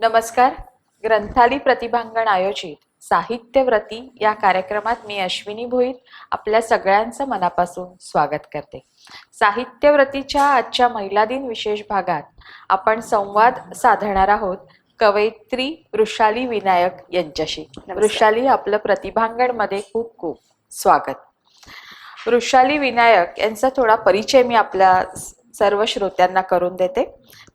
नमस्कार. ग्रंथाली प्रतिभांगण आयोजित साहित्यव्रती या कार्यक्रमात मी अश्विनी भोईर आपल्या सगळ्यांचं मनापासून स्वागत करते. साहित्यव्रतीच्या आजच्या महिला दिन विशेष भागात आपण संवाद साधणार आहोत कवयित्री वृषाली विनायक यांच्याशी. वृषाली, आपलं प्रतिभांगण मध्ये खूप खूप स्वागत. वृषाली विनायक यांचा थोडा परिचय मी आपल्या सर्व श्रोत्यांना करून देते.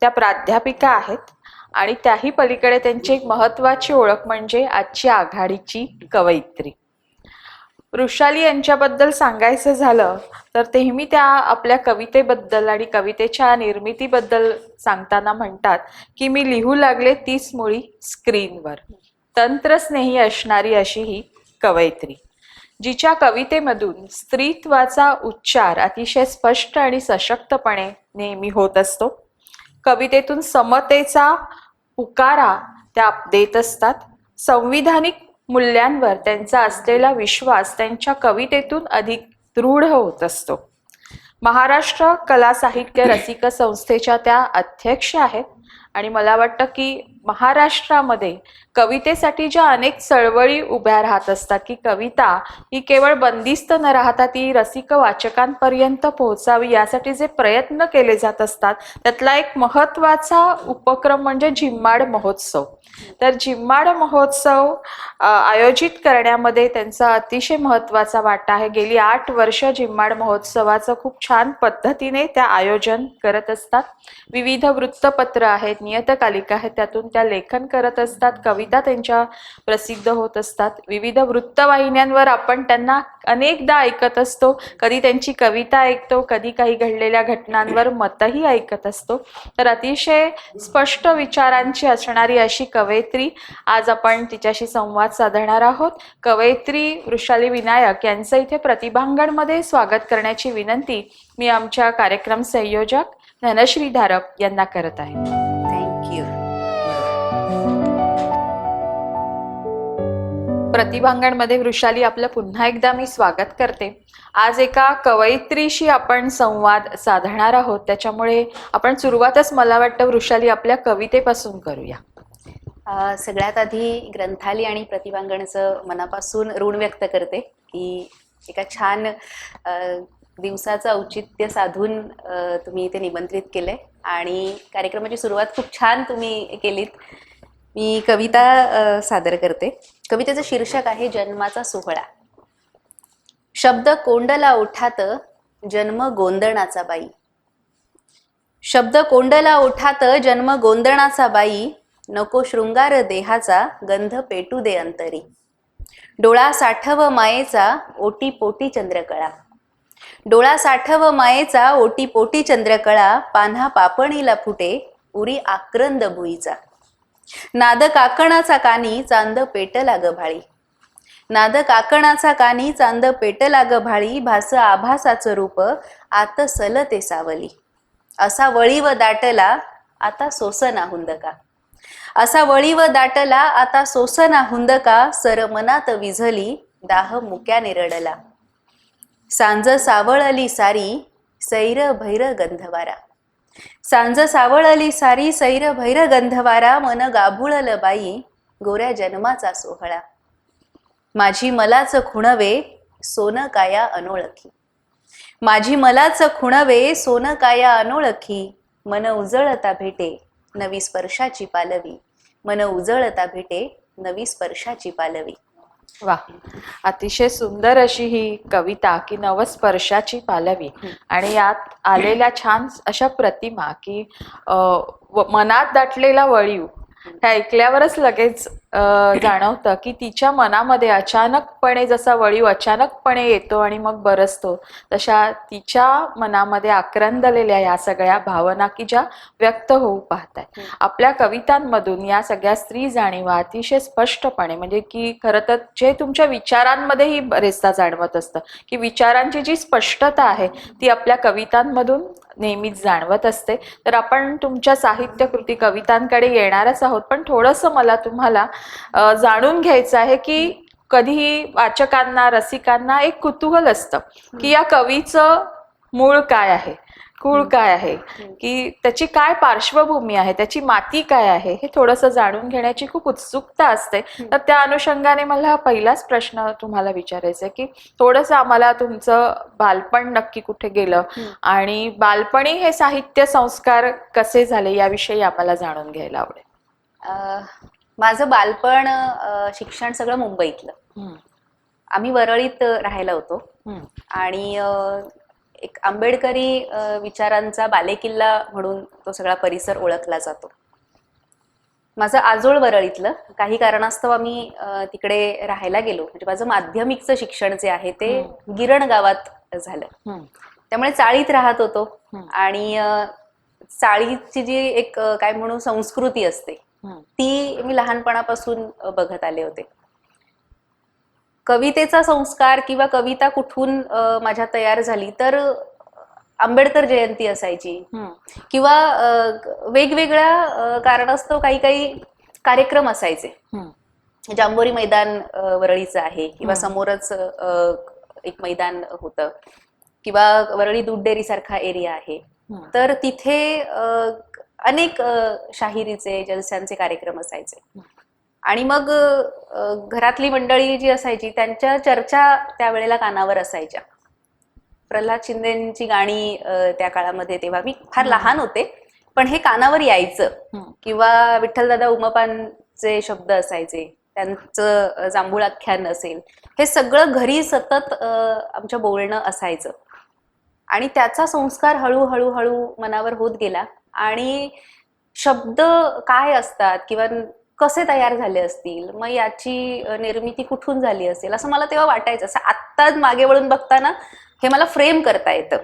त्या प्राध्यापिका आहेत आणि त्याही पलीकडे त्यांची एक महत्त्वाची ओळख म्हणजे आजची आघाडीची कवयित्री. वृषाली यांच्याबद्दल सांगायचं झालं तर नेहमी त्या आपल्या कवितेबद्दल आणि कवितेच्या निर्मितीबद्दल सांगताना म्हणतात की मी लिहू लागले 30 मुळी स्क्रीनवर. तंत्रस्नेही असणारी अशी ही कवयित्री, जिच्या कवितेमधून स्त्रीत्वाचा उच्चार अतिशय स्पष्ट आणि सशक्तपणे नेहमी होत असतो. कवितेतून समतेचा पुकारा त्या देत असतात. संविधानिक मूल्यांवर त्यांचा असलेला विश्वास त्यांच्या कवितेतून अधिक दृढ होत असतो. महाराष्ट्र कला साहित्य रसिक संस्थेच्या त्या अध्यक्ष आहेत आणि मला वाटतं की महाराष्ट्रामध्ये कवितेसाठी ज्या अनेक चळवळी उभ्या राहत असतात की कविता ही केवळ बंदिस्त न राहता ती रसिक वाचकांपर्यंत पोहोचावी यासाठी जे प्रयत्न केले जात असतात त्यातला एक महत्त्वाचा उपक्रम म्हणजे झिम्माड महोत्सव. तर झिम्माड महोत्सव आयोजित करण्यामध्ये त्यांचा अतिशय महत्त्वाचा वाटा आहे. गेली 8 वर्ष झिम्माड महोत्सवाचं खूप छान पद्धतीने त्या आयोजन करत असतात. विविध वृत्तपत्र आहेत, नियतकालिका आहेत, त्यातून त्या लेखन करत असतात. कविता त्यांच्या प्रसिद्ध होत असतात. विविध वृत्तवाहिन्यांवर आपण त्यांना अनेकदा ऐकत असतो. कधी त्यांची कविता ऐकतो, कधी काही घडलेल्या घटनांवर मतही ऐकत असतो. तर अतिशय स्पष्ट विचारांची असणारी अशी कवयित्री आज आपण तिच्याशी संवाद साधणार आहोत. कवयित्री वृषाली विनायक यांचं इथे प्रतिभांगणमध्ये स्वागत करण्याची विनंती मी आमच्या कार्यक्रम संयोजक धनश्री धारप यांना करत आहे. थँक्यू. प्रतिभांगणमध्ये वृषाली, आपलं पुन्हा एकदा मी स्वागत करते. आज एका कवयित्रीशी आपण संवाद साधणार आहोत, त्याच्यामुळे आपण सुरुवातच मला वाटतं वृषाली आपल्या कवितेपासून करूया. सगळ्यात आधी ग्रंथाली आणि प्रतिभांगणचं मनापासून ऋण व्यक्त करते की एका छान दिवसाचं औचित्य साधून तुम्ही इथे निमंत्रित केलंय आणि कार्यक्रमाची सुरुवात खूप छान तुम्ही केलीत. मी कविता सादर करते. कवितेचं शीर्षक आहे जन्माचा सोहळा. शब्द कोंडला ओठात जन्म गोंदणाचा बाई. शब्द कोंडला ओठात जन्म गोंदणाचा बाई. नको शृंगार देहाचा गंध पेटू दे अंतरी. डोळा साठव मायेचा ओटी पोटी चंद्रकळा. डोळा साठव मायेचा ओटी पोटी चंद्रकळा. पान्हा पापणीला फुटे उरी आक्रंद भुईचा. नाद काकणाचा कानी चांद पेटला ग भाळी. नाद काकणाचा कानी चांद पेटला ग भाळी. भास आभासाचं रूप आत सलते सावली. असा वळीव दाटला आता सोसना हुंदका. असा वळीव दाटला आता सोसना हुंदका. सर मनात विझली दाह मुक्याने रडला. सांज सावळली सारी सैर भैर गंधवारा. सांज सावळली सारी सैर भैर गंधवारा. मन गाभुळल बाई गोऱ्या जन्माचा सोहळा. माझी मलाच खुणवे सोन काया अनोळखी. माझी मलाच खुणवे सोन काया अनोळखी. मन उजळता भेटे नवी स्पर्शाची पालवी. मन उजळता भेटे नवी स्पर्शाची पालवी. वा, अतिशय सुंदर अशी ही कविता की नवस्पर्शाची पालवी आणि यात आलेल्या छान अशा प्रतिमा की मनात दाटलेला वळीव हे ऐकल्यावरच लगेच जाणवतं की तिच्या मनामध्ये अचानकपणे जसा वळीव अचानकपणे येतो आणि मग बरसतो, तशा तिच्या मनामध्ये आक्रंदलेल्या या सगळ्या भावना की ज्या व्यक्त होऊ पाहतात. आपल्या कवितांमधून या सगळ्या स्त्री जाणीवा अतिशय स्पष्टपणे, म्हणजे की खरं तर जे तुमच्या विचारांमध्येही बरेचदा जाणवत असतं की विचारांची जी स्पष्टता आहे ती आपल्या कवितांमधून नेहमीच जाणवत असते. तर आपण तुमच्या साहित्य कृती कवितांकडे येणारच आहोत, पण थोडंसं मला तुम्हाला जाणून घ्यायचं आहे की कधीही वाचकांना रसिकांना एक कुतूहल असतं की या कवीचं मूळ काय आहे, कुळ काय आहे, की त्याची काय पार्श्वभूमी आहे, त्याची माती काय आहे, हे थोडंसं जाणून घेण्याची खूप उत्सुकता असते. तर त्या अनुषंगाने मला हा पहिलाच प्रश्न तुम्हाला विचारायचा आहे की थोडंसं आम्हाला तुमचं बालपण नक्की कुठे गेलं आणि बालपणी हे साहित्य संस्कार कसे झाले याविषयी आम्हाला जाणून घ्यायला आवडेल. माझं बालपण शिक्षण सगळं मुंबईतलं. आम्ही वरळीत राहायला होतो आणि एक आंबेडकरी विचारांचा बालेकिल्ला म्हणून तो सगळा परिसर ओळखला जातो. माझं आजोळ वरळीतलं. काही कारणास्तव आम्ही तिकडे राहायला गेलो. म्हणजे माझं माध्यमिकचं शिक्षण जे आहे ते गिरण गावात झालं. त्यामुळे चाळीत राहत होतो आणि चाळीची जी एक काय म्हणू संस्कृती असते ती मी लहानपणापासून बघत आले होते. कवितेचा संस्कार किंवा कविता कुठून माझ्या तयार झाली तर आंबेडकर जयंती असायची किंवा वेगवेगळ्या कारणास्तव काही काही कार्यक्रम असायचे. जांभोरी मैदान वरळीचं आहे किंवा समोरच एक मैदान होतं किंवा वरळी दूध डेअरी सारखा एरिया आहे. तर तिथे अनेक शाहिरीचे जलस्यांचे कार्यक्रम असायचे आणि मग घरातली मंडळी जी असायची त्यांच्या चर्चा त्यावेळेला कानावर असायच्या. प्रल्हाद शिंदेची गाणी त्या काळामध्ये, तेव्हा मी फार लहान होते पण हे कानावर यायचं. किंवा विठ्ठलदादा उमापांचे शब्द असायचे, त्यांचं जांभूळ आख्यान असेल, हे सगळं घरी सतत आमच्या बोलणं असायचं आणि त्याचा संस्कार हळूहळू हळू मनावर होत गेला. आणि शब्द काय असतात किंवा कसे तयार झाले असतील, मग याची निर्मिती कुठून झाली असेल असं मला तेव्हा वाटायचं. असं आत्ता मागे वळून बघताना हे मला फ्रेम करता येतं,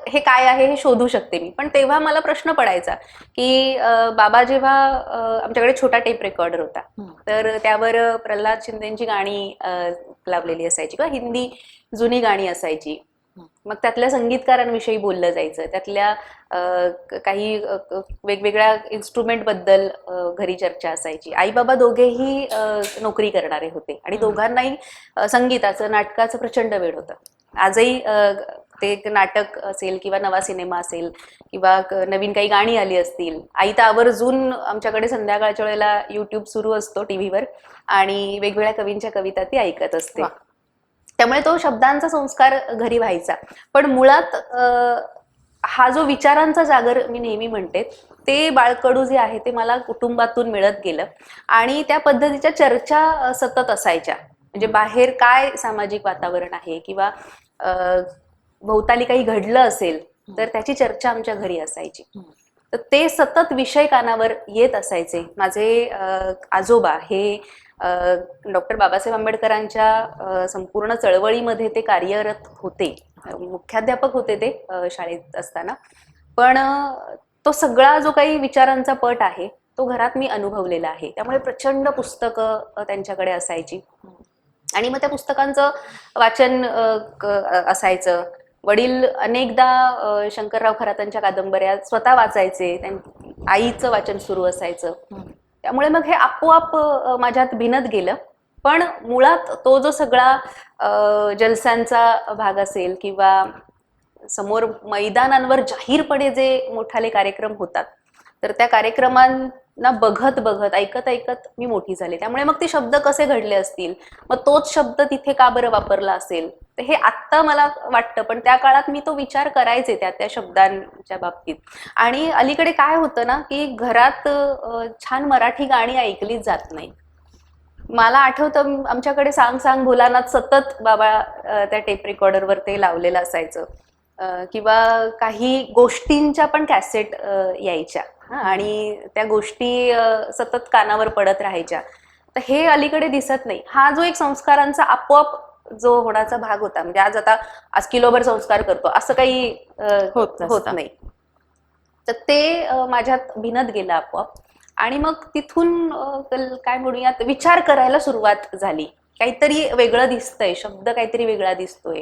हे काय आहे हे शोधू शकते मी. पण तेव्हा मला प्रश्न पडायचा की बाबा जेव्हा आमच्याकडे छोटा टेप रेकॉर्डर होता तर त्यावर प्रल्हाद शिंदेची गाणी लावलेली असायची किंवा हिंदी जुनी गाणी असायची. मग त्यातल्या संगीतकारांविषयी बोललं जायचं, त्यातल्या काही वेगवेगळ्या इन्स्ट्रुमेंट बद्दल घरी चर्चा असायची. आई बाबा दोघेही नोकरी करणारे होते आणि दोघांनाही संगीताचं नाटकाचं प्रचंड वेळ होतं. आजही ते एक नाटक असेल किंवा नवा सिनेमा असेल किंवा नवीन काही गाणी आली असतील, आई तर आवर्जून आमच्याकडे संध्याकाळच्या वेळेला युट्यूब सुरू असतो टीव्हीवर आणि वेगवेगळ्या कवींच्या कविता ती ऐकत असते. त्यामुळे तो शब्दांचा संस्कार घरी व्हायचा. पण मुळात हा जो विचारांचा जागर मी नेहमी म्हणते ते बाळकडू जे आहे ते मला कुटुंबातून मिळत गेलं आणि त्या पद्धतीच्या चर्चा सतत असायच्या. म्हणजे बाहेर काय सामाजिक वातावरण आहे किंवा भोवताली काही घडलं असेल तर त्याची चर्चा आमच्या घरी असायची. तर ते सतत विषय कानावर येत असायचे. माझे आजोबा हे डॉक्टर बाबासाहेब आंबेडकरांच्या संपूर्ण चळवळीमध्ये ते कार्यरत होते, मुख्याध्यापक होते ते शाळेत असताना. पण तो सगळा जो काही विचारांचा पट आहे तो घरात मी अनुभवलेला आहे. त्यामुळे प्रचंड पुस्तकं त्यांच्याकडे असायची आणि मग त्या पुस्तकांचं वाचन असायचं. वडील अनेकदा शंकरराव खरातांच्या कादंबऱ्या स्वतः वाचायचे, आईचं वाचन सुरू असायचं. त्यामुळे मग हे आपोआप माझ्यात भिनत गेलं. पण मुळात तो जो सगळा जलसांचा भाग असेल किंवा समोर मैदानांवर जाहीरपणे जे मोठाले कार्यक्रम होतात तर त्या कार्यक्रमांना बघत बघत ऐकत ऐकत मी मोठी झाले. त्यामुळे मग ते शब्द कसे घडले असतील, मग तोच शब्द तिथे का बरं वापरला असेल, तर हे आत्ता मला वाटतं. पण त्या काळात मी तो विचार करायचे त्या शब्दांच्या बाबतीत. आणि अलीकडे काय होतं ना की घरात छान मराठी गाणी ऐकलीच जात नाही. मला आठवतं आमच्याकडे सांग सांग भोलानाथ सतत बाबा त्या टेप रेकॉर्डरवर ते लावलेलं असायचं किंवा काही गोष्टींच्या पण कॅसेट यायच्या आणि त्या गोष्टी सतत कानावर पडत राहायच्या. तर हे अलीकडे दिसत नाही. हा जो एक संस्कारांचा आपोआप जो होण्याचा भाग होता, म्हणजे आज किलोभर संस्कार करतो असं काही होत नाही. तर ते माझ्यात भिनत गेलं आपोआप. आणि मग तिथून काय म्हणूयात विचार करायला सुरुवात झाली. काहीतरी वेगळं दिसतंय, शब्द काहीतरी वेगळा दिसतोय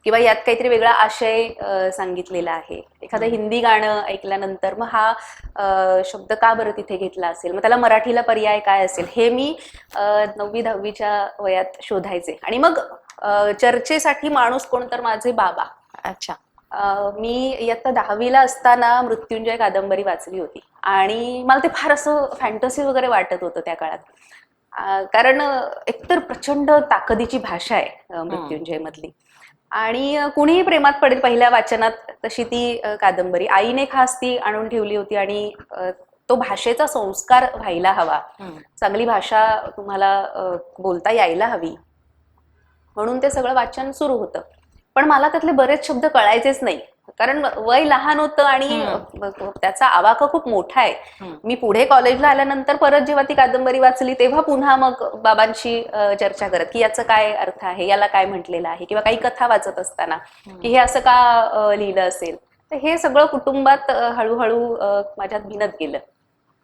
किंवा यात काहीतरी वेगळा आशय सांगितलेला आहे. एखादं हिंदी गाणं ऐकल्यानंतर मग हा शब्द का बरं तिथे घेतला असेल, मग त्याला मराठीला पर्याय काय असेल, हे मी 9वी-10वीच्या वयात शोधायचे. आणि मग चर्चेसाठी माणूस कोण तर माझे बाबा. अच्छा. मी इयत्ता 10वीला असताना मृत्युंजय कादंबरी वाचली होती आणि मला ते फार असं फॅन्टसी वगैरे वाटत होतं त्या काळात. कारण एकतर प्रचंड ताकदीची भाषा आहे मृत्युंजय मधली आणि कुणीही प्रेमात पडेल पहिल्या वाचनात तशी ती कादंबरी. आईने खास ती आणून ठेवली होती आणि तो भाषेचा संस्कार व्हायला हवा, चांगली भाषा तुम्हाला बोलता यायला हवी, म्हणून ते सगळं वाचन सुरू होतं. पण मला त्यातले बरेच शब्द कळायचेच नाही, कारण वय लहान होतं आणि त्याचा आवाका खूप मोठा आहे. मी पुढे कॉलेजला आल्यानंतर परत जेव्हा ती कादंबरी वाचली तेव्हा पुन्हा मग बाबांशी चर्चा करत की याचं काय अर्थ आहे, याला काय म्हटलेलं आहे, किंवा काही कथा वाचत असताना की हे असं का लिहिलं असेल. तर हे सगळं कुटुंबात हळूहळू माझ्यात भिनत गेलं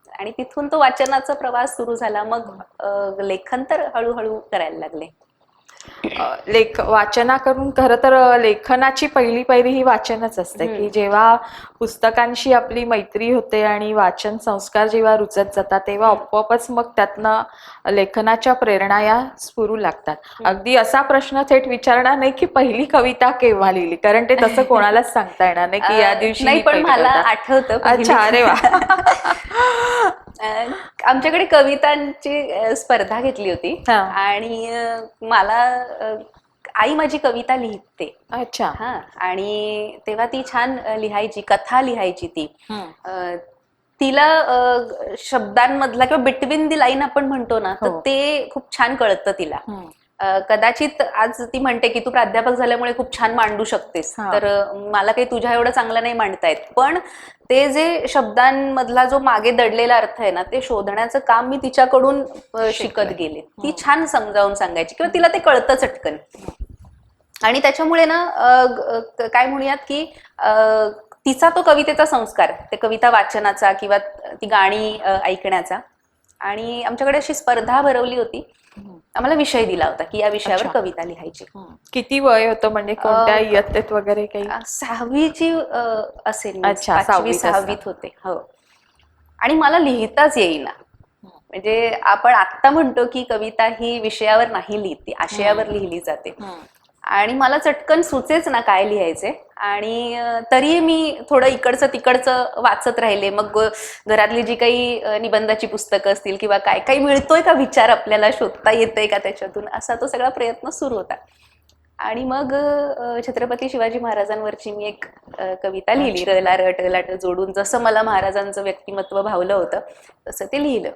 आणि तिथून तो वाचनाचा प्रवास सुरू झाला. मग लेखन तर हळूहळू करायला लागले. वाचना करून खरं तर लेखनाची पहिली पायरी ही वाचनच असते, की जेव्हा पुस्तकांशी आपली मैत्री होते आणि वाचन संस्कार जेव्हा रुचत जातात तेव्हा आपोआपच मग त्यातनं लेखनाच्या प्रेरणा या स्फुरू लागतात. अगदी असा प्रश्न थेट विचारणार नाही की पहिली कविता केव्हा लिहिली, कारण ते तसं कोणालाच सांगता येणार नाही की या दिवशी नाही, पण मला आठवतं. अच्छा, अरे वा. आमच्याकडे कवितांची स्पर्धा घेतली होती आणि मला आई माझी कविता लिहिते. अच्छा. हा, आणि तेव्हा ती छान लिहायची, कथा लिहायची ती. तिला शब्दांमधला किंवा बिटवीन दी लाईन आपण म्हणतो ना, तर ते खूप छान कळतं तिला. कदाचित आज ती म्हणते की तू प्राध्यापक झाल्यामुळे खूप छान मांडू शकतेस, तर मला काही तुझ्या एवढं चांगलं नाही मांडता येत, पण ते जे शब्दांमधला जो मागे दडलेला अर्थ आहे ना, ते शोधण्याचं काम मी तिच्याकडून शिकत गेले. ती छान समजावून सांगायची किंवा तिला ते कळतं चटकन. आणि त्याच्यामुळे ना काय म्हणूयात की तिचा तो कवितेचा संस्कार, ते कविता वाचनाचा किंवा ती गाणी ऐकण्याचा. आणि आमच्याकडे अशी स्पर्धा भरवली होती, आम्हाला विषय दिला होता की या विषयावर कविता लिहायची. किती वय होतं, म्हणजे कोणत्या इयत्तेत वगैरे काही? 6वीची असेल. अच्छा, 5वी 6वीत होते. हो. आणि मला लिहिताच येईना. म्हणजे आपण आत्ता म्हणतो की कविता ही विषयावर नाही लिहित, ती आशयावर लिहिली जाते. आणि मला चटकन सुचेच ना काय लिहायचे. आणि तरी मी थोडं इकडचं तिकडचं वाचत राहिले. मग घरातली जी काही निबंधाची पुस्तकं असतील किंवा काय काही मिळतोय का विचार आपल्याला, शोधता येतोय का त्याच्यातून, असा तो सगळा प्रयत्न सुरू होता. आणि मग छत्रपती शिवाजी महाराजांवरची मी एक कविता लिहिली, रला र टला ट जोडून. जसं मला महाराजांचं व्यक्तिमत्व भावलं होतं तसं ते लिहिलं.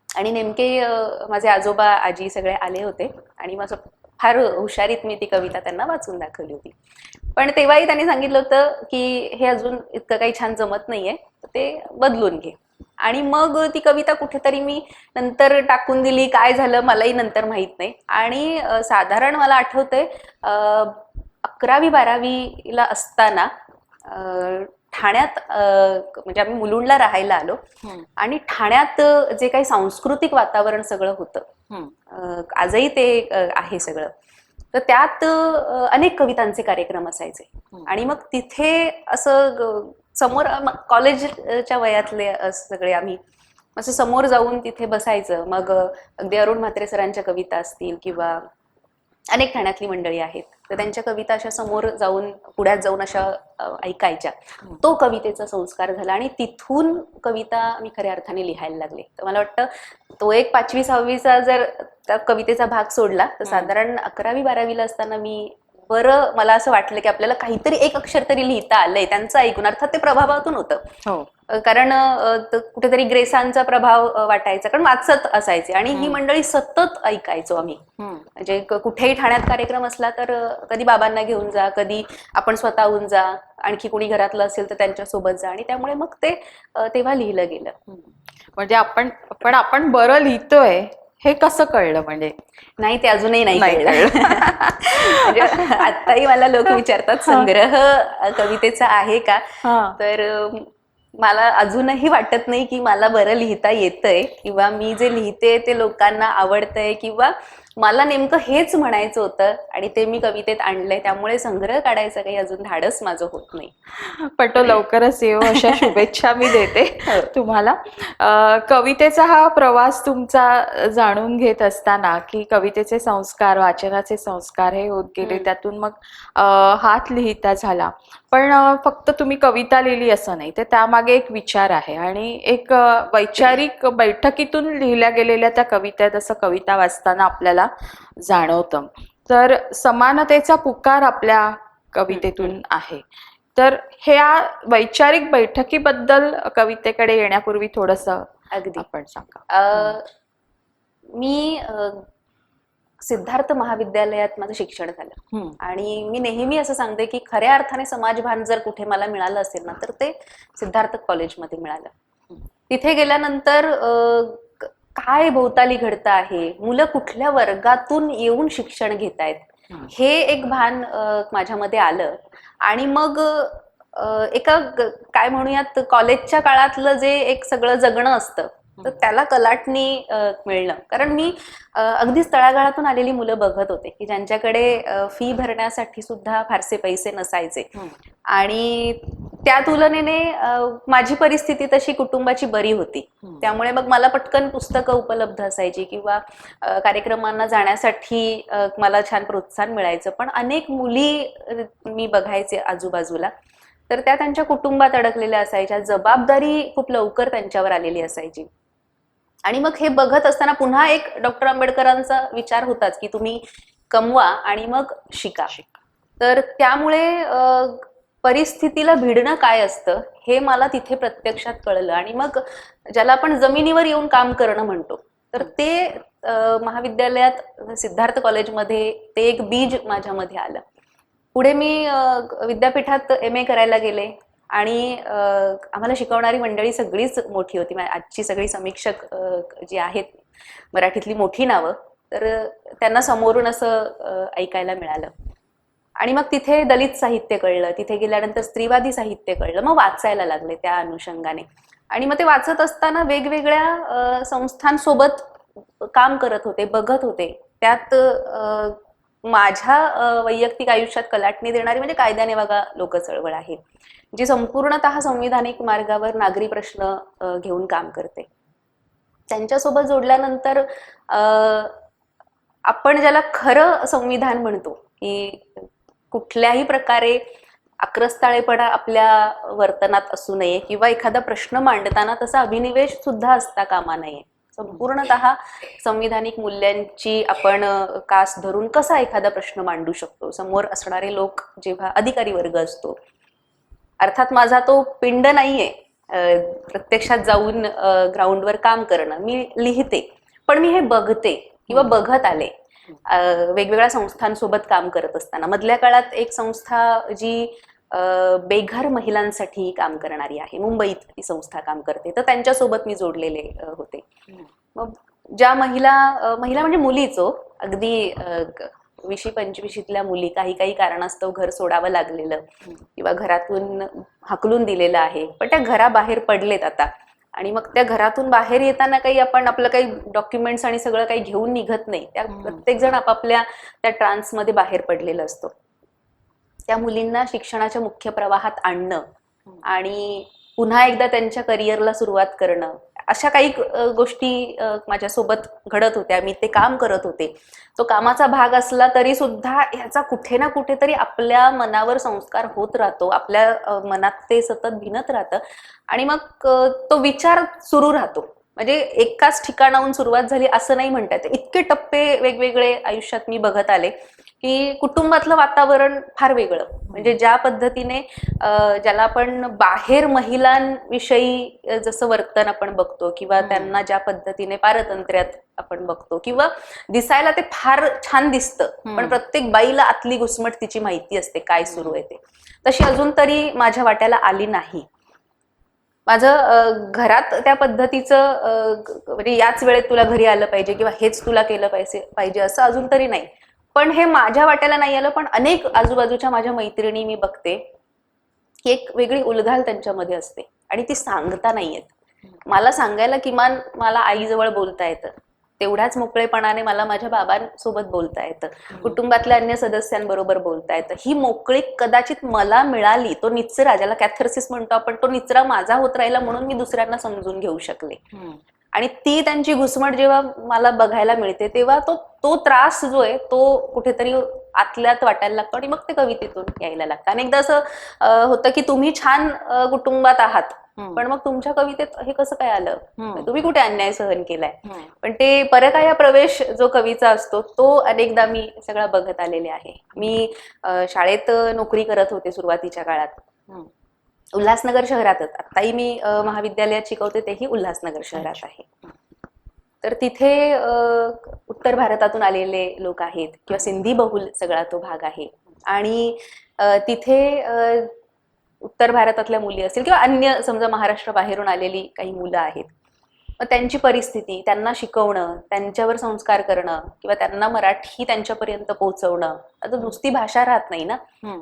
आणि नेमके माझे आजोबा आजी सगळे आले होते आणि माझं फार हुशारीत मी ती कविता त्यांना वाचून दाखवली होती. पण तेव्हाही त्यांनी सांगितलं होतं की हे अजून इतकं काही छान जमत नाहीये, ते बदलून घे. आणि मग ती कविता कुठेतरी मी नंतर टाकून दिली, काय झालं मलाही नंतर माहित नाही. आणि साधारण मला आठवतंय 11वी 12वीला असताना ठाण्यात, म्हणजे आम्ही मुलुंडला राहायला आलो आणि ठाण्यात जे काही सांस्कृतिक वातावरण सगळं होतं, आजही ते आहे सगळं, तर त्यात अनेक कवितांचे कार्यक्रम असायचे. आणि मग तिथे असं समोर, कॉलेजच्या वयातले सगळे आम्ही असं समोर जाऊन तिथे बसायचं. मग अगदी अरुण म्हात्रे सरांच्या कविता असतील किंवा अनेक ठाण्यातली मंडळी आहेत, तर त्यांच्या कविता अशा समोर जाऊन, पुढ्यात जाऊन अशा ऐकायच्या. तो कवितेचा संस्कार झाला आणि तिथून कविता मी खऱ्या अर्थाने लिहायला लागले. तर मला वाटतं तो एक 5वी 6वीचा जर त्या कवितेचा भाग सोडला तर साधारण 11वी 12वीला असताना मी बरं, मला असं वाटलं की आपल्याला काहीतरी एक अक्षर तरी लिहिता आलंय त्यांचं ऐकून. अर्थात ते प्रभावातून होतं, कारण कुठेतरी ग्रेसांचा प्रभाव वाटायचा, कारण वाचत असायचे आणि ही मंडळी सतत ऐकायचो आम्ही. म्हणजे कुठेही ठाण्यात कार्यक्रम असला तर कधी बाबांना घेऊन जा, कधी आपण स्वतःहून जा, आणखी कोणी घरातलं असेल तर त्यांच्यासोबत जा. आणि त्यामुळे मग ते तेव्हा लिहिलं गेलं. म्हणजे आपण बरं लिहितोय हे कसं कळलं? म्हणजे नाही, ते अजूनही नाही कळलं. म्हणजे आताही मला लोक विचारतात संग्रह कवितेचा आहे का, तर मला अजूनही वाटत नाही की मला बरं लिहिता येतंय किंवा मी जे लिहिते ते लोकांना आवडतंय किंवा मला नेमकं हेच म्हणायचं होतं आणि ते मी कवितेत आणलंय, त्यामुळे संग्रह काढायचं काही अजून धाडस माझं होत नाही. पण तो लवकरच येऊ अशा शुभेच्छा मी देते हो. तुम्हाला. कवितेचा हा प्रवास तुमचा जाणून घेत असताना की कवितेचे संस्कार, वाचनाचे संस्कार हे होत गेले, त्यातून मग हात लिहिता झाला. पण फक्त तुम्ही कविता लिहिली असं नाही, तर त्यामागे एक विचार आहे आणि एक वैचारिक बैठकीतून लिहिल्या गेलेल्या त्या कविता आहेत असं कविता वाचताना आपल्याला जाणवतं. तर समानतेचा पुकार आपल्या कवितेतून आहे. तर ह्या वैचारिक बैठकीबद्दल कवितेकडे येण्यापूर्वी थोडंसं अगदी आपण सांगा. मी सिद्धार्थ महाविद्यालयात माझं शिक्षण झालं आणि मी नेहमी असं सांगते की खऱ्या अर्थाने समाजभान जर कुठे मला मिळालं असेल ना, तर ते सिद्धार्थ कॉलेजमध्ये मिळालं. तिथे गेल्यानंतर काय भोवताली घडतं आहे, मुलं कुठल्या वर्गातून येऊन शिक्षण घेत आहेत, हे एक भान माझ्यामध्ये आलं. आणि मग एका काय म्हणूयात कॉलेजच्या काळातलं जे एक सगळं जगणं असतं, तर त्याला कलाटणी मिळणं. कारण मी अगदीच तळागाळातून आलेली मुलं बघत होते की ज्यांच्याकडे फी भरण्यासाठी सुद्धा फारसे पैसे नसायचे. आणि त्या तुलनेने माझी परिस्थिती तशी कुटुंबाची बरी होती, त्यामुळे मग मला पटकन पुस्तकं उपलब्ध असायची किंवा कार्यक्रमांना जाण्यासाठी मला छान प्रोत्साहन मिळायचं. पण अनेक मुली मी बघायचे आजूबाजूला, तर त्या त्यांच्या कुटुंबात अडकलेल्या असायच्या, जबाबदारी खूप लवकर त्यांच्यावर आलेली असायची. आणि मग हे बघत असताना पुन्हा एक डॉक्टर आंबेडकरांचा विचार होताच की तुम्ही कमवा आणि मग शिका. तर त्यामुळे परिस्थितीला भिडणं काय असतं हे मला तिथे प्रत्यक्षात कळलं. आणि मग ज्याला आपण जमिनीवर येऊन काम करणं म्हणतो, तर ते महाविद्यालयात सिद्धार्थ कॉलेजमध्ये ते एक बीज माझ्यामध्ये आलं. पुढे मी विद्यापीठात MA करायला गेले आणि आम्हाला शिकवणारी मंडळी सगळीच मोठी होती. आजची सगळी समीक्षक जी आहेत मराठीतली मोठी नावं, तर त्यांना समोरून असं ऐकायला मिळालं. आणि मग तिथे दलित साहित्य कळलं, तिथे गेल्यानंतर स्त्रीवादी साहित्य कळलं, मग वाचायला लागले त्या अनुषंगाने. आणि मग ते वाचत असताना वेगवेगळ्या संस्थांसोबत काम करत होते, बघत होते. त्यात माझ्या वैयक्तिक आयुष्यात कलाटणी देणारी म्हणजे कायद्याने वागा लोक चळवळ आहे, जी संपूर्णतः संविधानिक मार्गावर नागरी प्रश्न घेऊन काम करते. त्यांच्यासोबत जोडल्यानंतर आपण ज्याला खरं संविधान म्हणतो की कुठल्याही प्रकारे आक्रस्ताळेपणा आपल्या वर्तनात असू नये किंवा एखादा प्रश्न मांडताना तसा अभिनिवेश सुद्धा असता कामा नये. संपूर्णतः संविधानिक मूल्यांची आपण कास धरून कसा एखादा प्रश्न मांडू शकतो, समोर असणारे लोक जेव्हा अधिकारी वर्ग असतो. अर्थात माझा तो पिंड नाहीये प्रत्यक्षात जाऊन ग्राउंडवर काम करणं. मी लिहिते, पण मी हे बघते किंवा बघत आले वेगवेगळ्या संस्थांसोबत काम करत असताना. मधल्या काळात एक संस्था जी बेघर महिलांसाठी काम करणारी आहे, मुंबईत ती संस्था काम करते, तर त्यांच्यासोबत मी जोडलेले होते. मग ज्या महिला म्हणजे मुलीच हो, अगदी 20-25 मुली, काही कारणास्तव घर सोडावं लागलेलं किंवा घरातून हाकलून दिलेलं आहे, पण त्या घराबाहेर पडलेत आता. आणि मग त्या घरातून बाहेर येताना काही आपण आपलं काही डॉक्युमेंट्स आणि सगळं काही घेऊन निघत नाही. त्या प्रत्येक जण आपापल्या त्या ट्रान्समध्ये बाहेर पडलेलं असतो. त्या मुलींना शिक्षणाच्या मुख्य प्रवाहात आणणं आणि पुन्हा एकदा त्यांच्या करिअरला सुरुवात करणं, अशा काही गोष्टी माझ्यासोबत घडत होत्या. मी ते काम करत होते. तो कामाचा भाग असला तरी सुद्धा ह्याचा कुठे ना कुठेतरी आपल्या मनावर संस्कार होत राहतो, आपल्या मनात ते सतत भिनत राहतं. आणि मग तो विचार सुरू राहतो. म्हणजे एकाच ठिकाणाहून सुरुवात झाली असं नाही म्हणता येत. इतके टप्पे वेगवेगळे आयुष्यात मी बघत आले की कुटुंबातलं वातावरण फार वेगळं. म्हणजे ज्या पद्धतीने ज्याला आपण बाहेर महिलांविषयी जसं वर्तन आपण बघतो किंवा त्यांना ज्या पद्धतीने पारतंत्र्यात आपण बघतो किंवा दिसायला ते फार छान दिसतं, पण प्रत्येक बाईला आतली घुसमट तिची माहिती असते काय सुरू आहे ते, तशी अजून तरी माझ्या वाट्याला आली नाही. माझं घरात त्या पद्धतीचं म्हणजे याच वेळेत तुला घरी आलं पाहिजे किंवा हेच तुला केलं पाहिजे असं अजून तरी नाही. पण हे माझ्या वाट्याला नाही आलं. पण अनेक आजूबाजूच्या माझ्या मैत्रिणी मी बघते की एक वेगळी उलघाल त्यांच्यामध्ये असते आणि ती सांगता नाही येत. मला सांगायला किमान मला आईजवळ बोलता येतं, तेवढ्याच मोकळेपणाने मला माझ्या बाबांसोबत बोलता येतं, कुटुंबातल्या अन्य सदस्यांबरोबर बोलता येतं. ही मोकळीक कदाचित मला मिळाली, तो निचरा ज्याला कॅथार्सिस म्हणतो आपण, तो निचरा माझा होत राहिला म्हणून मी दुसऱ्यांना समजून घेऊ शकले. आणि ती त्यांची घुसमट जेव्हा मला बघायला मिळते तेव्हा तो तो त्रास जो आहे तो कुठेतरी आतल्यात वाटायला लागतो आणि मग ते कवितेतून यायला लागतं. अनेकदा असं होतं की तुम्ही छान कुटुंबात आहात, पण मग तुमच्या कवितेत हे कसं काय आलं, तुम्ही कुठे अन्याय सहन केलाय. पण ते परकाया प्रवेश जो कवीचा असतो तो अनेकदा मी सगळा बघत आलेले आहे. मी शाळेत नोकरी करत होते सुरुवातीच्या काळात, उल्हासनगर शहरातच. आताही मी महाविद्यालयात शिकवते, तेही उल्हासनगर शहरात आहे. तर तिथे उत्तर भारतातून आलेले लोक आहेत किंवा सिंधी बहुल सगळा तो भाग आहे. आणि तिथे उत्तर भारतातल्या मुली असतील किंवा अन्य समजा महाराष्ट्र बाहेरून आलेली काही मुलं आहेत, त्यांची परिस्थिती, त्यांना शिकवणं, त्यांच्यावर संस्कार करणं किंवा त्यांना मराठी त्यांच्यापर्यंत पोहोचवणं. आता नुसती भाषा राहत नाही ना,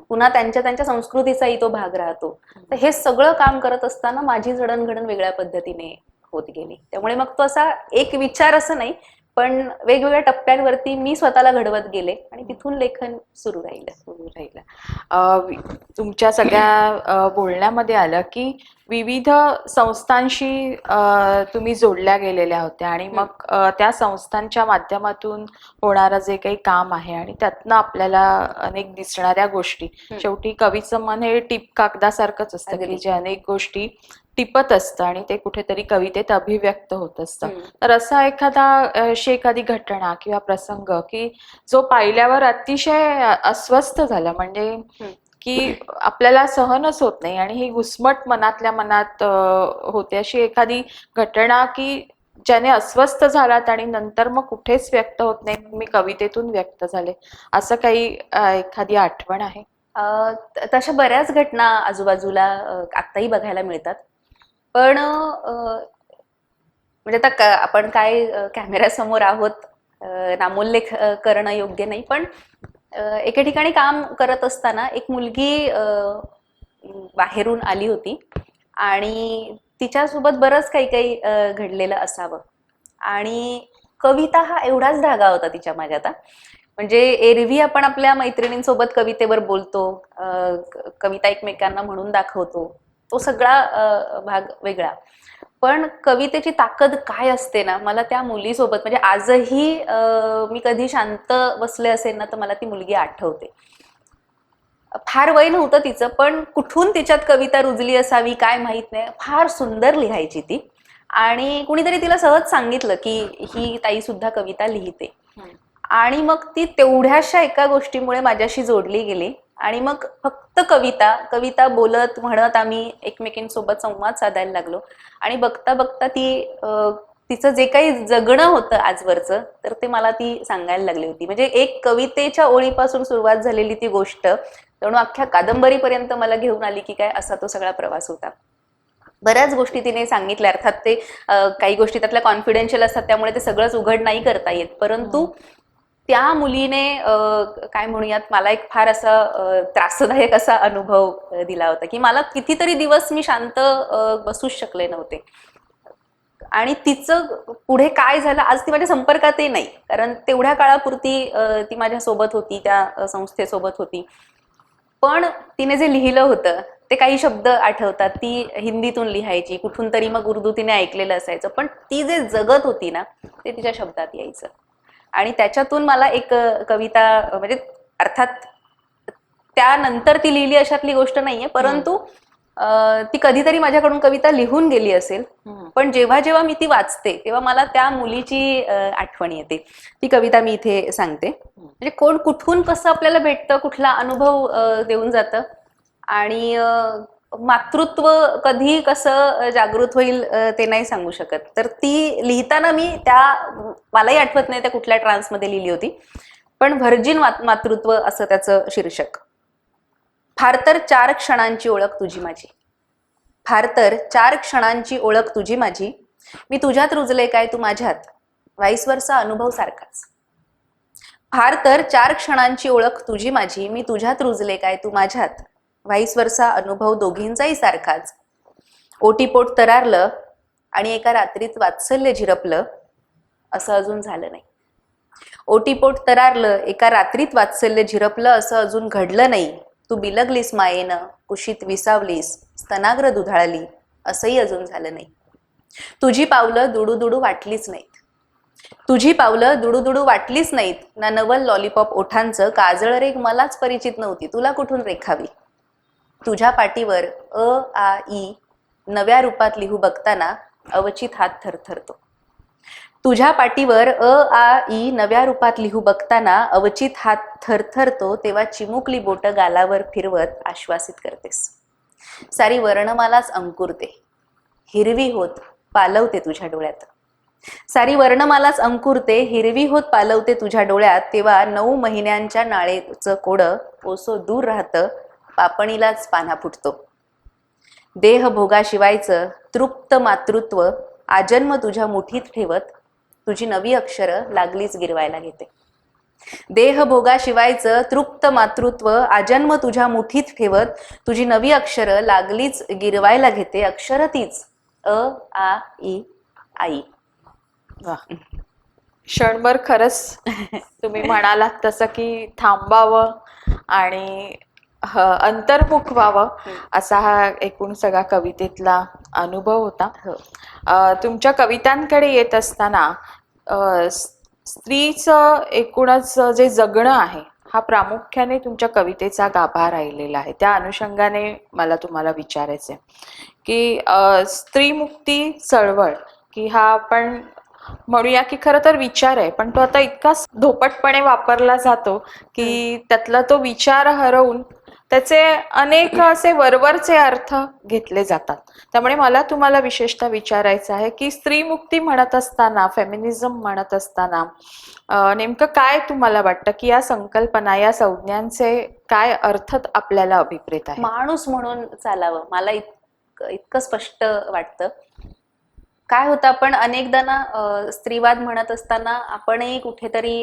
पुन्हा त्यांच्या संस्कृतीचाही तो भाग राहतो. तर हे सगळं काम करत असताना माझी जडणघडण वेगळ्या पद्धतीने होत गेली. त्यामुळे मग तो असा एक विचार असं नाही, पण वेगवेगळ्या टप्प्यांवरती मी स्वतःला घडवत गेले आणि तिथून लेखन सुरू राहिलं. तुमच्या सगळ्या बोलण्यामध्ये आलं की विविध संस्थांशी तुम्ही जोडल्या गेलेल्या होत्या आणि मग त्या संस्थांच्या माध्यमातून होणारं जे काही काम आहे आणि त्यातनं आपल्याला अनेक दिसणाऱ्या गोष्टी, शेवटी कवीचं मन हे टिप कागदासारखंच असतं की जे अनेक गोष्टी टिपत असतं आणि ते कुठेतरी कवितेत अभिव्यक्त होत असतं. तर असा एखादी घटना किंवा प्रसंग की जो पाहिल्यावर अतिशय अस्वस्थ झाला, म्हणजे की आपल्याला सहनच होत नाही आणि ही घुसमट मनातल्या मनात होते, अशी एखादी घटना की ज्याने अस्वस्थ झालात आणि नंतर मग कुठेच व्यक्त होत नाही, मी कवितेतून व्यक्त झाले, असं काही एखादी आठवण आहे? तशा बऱ्याच घटना आजूबाजूला आत्ताही बघायला मिळतात. पण म्हणजे आता आपण काय कॅमेऱ्यासमोर आहोत, नामोल्लेख करणं योग्य नाही, पण एके ठिकाणी काम करत असताना एक मुलगी बाहेरून आली होती आणि तिच्यासोबत बरंच काही काही घडलेलं असावं. आणि कविता हा एवढाच धागा होता तिच्या माझ्यात. म्हणजे एरवी आपण आपल्या मैत्रिणींसोबत कवितेवर बोलतो, कविता एकमेकांना म्हणून दाखवतो, तो सगळा भाग वेगळा. पण कवितेची ताकद काय असते ना, मला त्या मुलीसोबत, म्हणजे आजही मी कधी शांत बसले असेल ना तर मला ती मुलगी आठवते. फार वय नव्हतं तिचं, पण कुठून तिच्यात कविता रुजली असावी काय माहित नाही, फार सुंदर लिहायची ती. आणि कुणीतरी तिला सहज सांगितलं की ही ताई सुद्धा कविता लिहिते. आणि मग ती तेवढ्याशा एका गोष्टीमुळे माझ्याशी जोडली गेली आणि मग फक्त कविता बोलत म्हणत आम्ही एकमेकींसोबत संवाद साधायला लागलो. आणि बघता बघता तिचं जे काही जगणं होतं आजवरचं, तर ते मला ती सांगायला लागली होती. म्हणजे एक कवितेच्या ओळीपासून सुरुवात झालेली ती गोष्ट जणू अख्ख्या कादंबरीपर्यंत मला घेऊन आली की काय, असा तो सगळा प्रवास होता. बऱ्याच गोष्टी तिने सांगितल्या. अर्थात ते काही गोष्टी त्यातल्या कॉन्फिडेन्शियल असतात, त्यामुळे ते सगळंच उघड नाही करता येत. परंतु त्या मुलीने काय म्हणूयात, मला एक फार असा त्रासदायक असा अनुभव दिला होता की मला कितीतरी दिवस मी शांत बसूच शकले नव्हते. आणि तिचं पुढे काय झालं आज ती माझ्या संपर्कातही नाही, कारण तेवढ्या काळापुरती ती माझ्या सोबत होती, त्या संस्थेसोबत होती. पण तिने जे लिहिलं होतं ते काही शब्द आठवतात, ती हिंदीतून लिहायची, कुठून तरी मग उर्दू तिने ऐकलेलं असायचं, पण ती जे जगत होती ना ते तिच्या शब्दात यायचं. आणि त्याच्यातून मला एक कविता, म्हणजे अर्थात त्यानंतर ती लिहिली अशातली गोष्ट नाहीये, परंतु ती कधीतरी माझ्याकडून कविता लिहून गेली असेल, पण जेव्हा जेव्हा मी ती वाचते तेव्हा मला त्या मुलीची आठवण येते. ती कविता मी इथे सांगते. म्हणजे कोण कुठून कसं आपल्याला भेटतं, कुठला अनुभव देऊन जातं आणि मातृत्व कधी कसं जागृत होईल ते नाही सांगू शकत. तर ती लिहिताना मी मलाही आठवत नाही त्या कुठल्या ट्रान्समध्ये लिहिली होती, पण व्हर्जिन मातृत्व असं त्याचं शीर्षक. फार तर 4 क्षणांची ओळख तुझी माझी, फार तर 4 क्षणांची ओळख तुझी माझी, मी तुझ्यात रुजले काय तू माझ्यात, व्हाईस वर्सा अनुभव सारखाच. फार तर 4 क्षणांची ओळख तुझी माझी, मी तुझ्यात रुजले काय तू माझ्यात, व्हाईस वर्सा अनुभव दोघींचाही सारखाच. ओटीपोट तरारलं आणि एका रात्रीत वात्सल्य झिरपलं, असं अजून झालं नाही. ओटीपोट तरारलं, एका रात्रीत वात्सल्य झिरपलं, असं अजून घडलं नाही. तू बिलगलीस मायेनं, कुशीत विसावलीस, स्तनाग्र दुधाळली, असंही अजून झालं नाही. तुझी पावलं दुडू वाटलीच नाहीत. तुझी पावलं दुडू वाटलीच नाहीत. ना नवल लॉलीपॉप ओठांचं काजळ रेग मलाच परिचित नव्हती, तुला कुठून रेखावी. तुझ्या पाठीवर अ आ ई नव्या रूपात लिहू बघताना अवचित हात थरथरतो. तुझ्या पाठीवर अ आ ई नव्या रूपात लिहू बघताना अवचित हात थरथरतो, तेव्हा चिमुकली बोट गालावर फिरवत आश्वासित करतेस. सारी वर्णमालाच अंकुरते, हिरवी होत पालवते तुझ्या डोळ्यात. सारी वर्णमालाच अंकुरते, हिरवी होत पालवते तुझ्या डोळ्यात. तेव्हा 9 महिन्यांच्या नाळेचं कोडं ओसो दूर राहतं, पापणीलाच पाना फुटतो. देहभोगाशिवायचं तृप्त मातृत्व आजन्म तुझ्या मुठीत ठेवत तुझी नवी अक्षरं लागलीच गिरवायला घेते. देहभोगाशिवायचं तृप्त मातृत्व आजन्म तुझ्या मुठीत ठेवत तुझी नवी अक्षरं लागलीच गिरवायला घेते. अक्षर तीच अ आ ई आई. क्षणभर खरंच तुम्ही म्हणालात तसं की थांबावं आणि अंतर्मुख व्हावं असा हा एकूण सगळा कवितेतला अनुभव होता. तुमच्या कवितांकडे येत असताना स्त्रीचं एकूणच जे जगणं आहे हा प्रामुख्याने तुमच्या कवितेचा गाभा राहिलेला आहे. त्या अनुषंगाने मला तुम्हाला विचारायचं आहे की स्त्रीमुक्ती चळवळ की हा आपण म्हणूया की खरं तर विचार आहे, पण तो आता इतका धोपटपणे वापरला जातो की त्यातला तो विचार हरवून त्याचे अनेक असे वरवरचे अर्थ घेतले जातात. त्यामुळे मला तुम्हाला विशेषतः विचारायचं आहे की स्त्रीमुक्ती म्हणत असताना, फेमिनिझम म्हणत असताना नेमकं काय तुम्हाला वाटतं की या संकल्पना, या संज्ञांचे काय अर्थ आपल्याला अभिप्रेत आहे? माणूस म्हणून चालावं, मला इतकं स्पष्ट वाटतं. काय होतं, आपण अनेकदा ना स्त्रीवाद म्हणत असताना आपणही कुठेतरी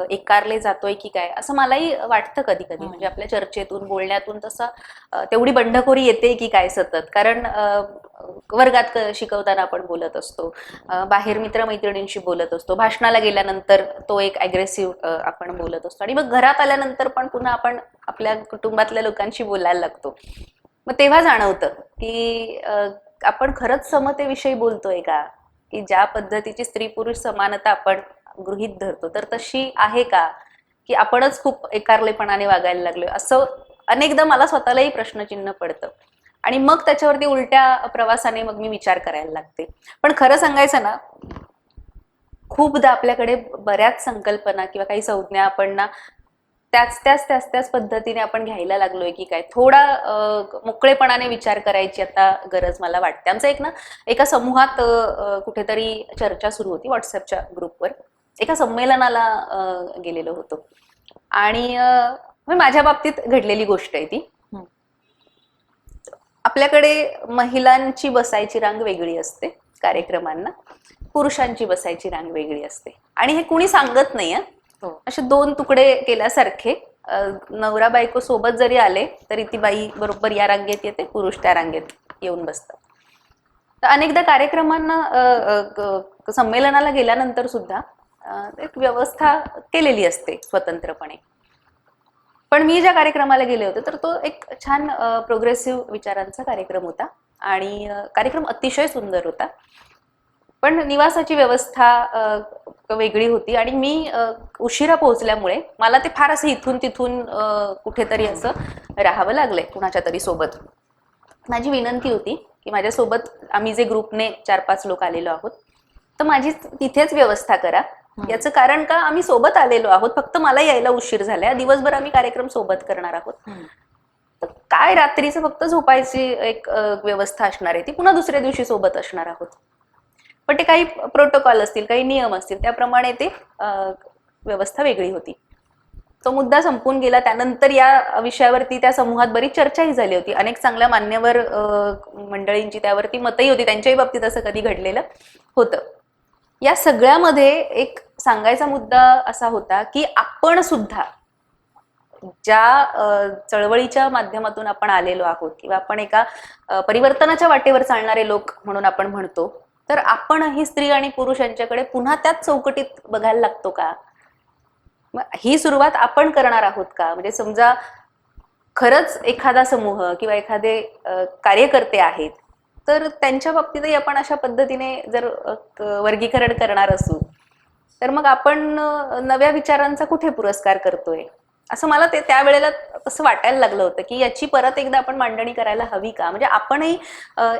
एकारले जातोय की काय असं मलाही वाटतं कधी कधी. म्हणजे आपल्या चर्चेतून, बोलण्यातून तसं तेवढी बंडखोरी येते की काय सतत. कारण वर्गात शिकवताना आपण बोलत असतो, बाहेर मित्रमैत्रिणींशी बोलत असतो, भाषणाला गेल्यानंतर तो एक ॲग्रेसिव्ह आपण बोलत असतो, आणि मग घरात आल्यानंतर पण पुन्हा आपण आपल्या कुटुंबातल्या लोकांशी बोलायला लागतो. मग तेव्हा जाणवतं की आपण खरंच समतेविषयी बोलतोय का, की ज्या पद्धतीची स्त्री पुरुष समानता आपण गृहीत धरतो तर तशी आहे का, की आपणच खूप एकारलेपणाने वागायला लागलोय, असं अनेकदा मला स्वतःलाही प्रश्नचिन्ह पडतं. आणि मग त्याच्यावरती उलट्या प्रवासाने मग मी विचार करायला लागते. पण खरं सांगायचं ना, खूपदा आपल्याकडे बऱ्याच संकल्पना किंवा काही संज्ञा आपण ना त्याच पद्धतीने आपण घ्यायला लागलोय की काय. थोडा मोकळेपणाने विचार करायची आता गरज मला वाटते. आमचं एका समूहात कुठेतरी चर्चा सुरू होती व्हॉट्सअपच्या ग्रुपवर. एका संमेलनाला गेलेलो होतो आणि माझ्या बाबतीत घडलेली गोष्ट आहे ती. आपल्याकडे महिलांची बसायची रांग वेगळी असते कार्यक्रमांना, पुरुषांची बसायची रांग वेगळी असते. आणि हे कुणी सांगत नाही. असे 2 तुकडे केल्यासारखे नवरा बायको सोबत जरी आले तरी ती बाई बरोबर या रांगेत येते, पुरुष त्या रांगेत येऊन बसतात. तर अनेकदा कार्यक्रमांना संमेलनाला गेल्यानंतर सुद्धा एक व्यवस्था केलेली असते स्वतंत्रपणे. पण मी ज्या कार्यक्रमाला गेले होते तर तो एक छान प्रोग्रेसिव्ह विचारांचा कार्यक्रम होता आणि कार्यक्रम अतिशय सुंदर होता. पण निवासाची व्यवस्था वेगळी होती आणि मी उशिरा पोहोचल्यामुळे मला ते फार असं इथून तिथून कुठेतरी असं राहावं लागलंय कुणाच्या तरी सोबत. माझी विनंती होती की माझ्यासोबत आम्ही जे ग्रुपने 4-5 लोक आलेलो आहोत तर माझी तिथेच व्यवस्था करा. याचं कारण का, आम्ही सोबत आलेलो आहोत, फक्त मला यायला उशीर झालाय, दिवसभर आम्ही कार्यक्रम सोबत करणार आहोत. तर काय रात्रीचं फक्त झोपायची एक व्यवस्था असणार आहे, ती पुन्हा दुसऱ्या दिवशी सोबत असणार आहोत. पण ते काही प्रोटोकॉल असतील, काही नियम असतील, त्याप्रमाणे ते व्यवस्था वेगळी होती. तो मुद्दा संपून गेला. त्यानंतर या विषयावरती त्या समूहात बरीच चर्चाही झाली होती. अनेक चांगल्या मान्यवर मंडळींची त्यावरती मतही होती. त्यांच्याही बाबतीत असं कधी घडलेलं होतं. या सगळ्यामध्ये एक सांगायचा मुद्दा असा होता की आपण सुद्धा ज्या चळवळीच्या माध्यमातून आपण आलेलो आहोत किंवा आपण एका परिवर्तनाच्या वाटेवर चालणारे लोक म्हणून आपण म्हणतो, तर आपणही स्त्री आणि पुरुष यांच्याकडे पुन्हा त्याच चौकटीत बघायला लागतो का? मग ही सुरुवात आपण करणार आहोत का? म्हणजे समजा खरंच एखादा समूह किंवा एखादे कार्यकर्ते आहेत, तर त्यांच्या बाबतीतही आपण अशा पद्धतीने जर वर्गीकरण करणार असू, तर मग आपण नव्या विचारांचा कुठे पुरस्कार करतोय, असं मला ते त्यावेळेला असं वाटायला लागलं होतं की याची परत एकदा आपण मांडणी करायला हवी का? म्हणजे आपणही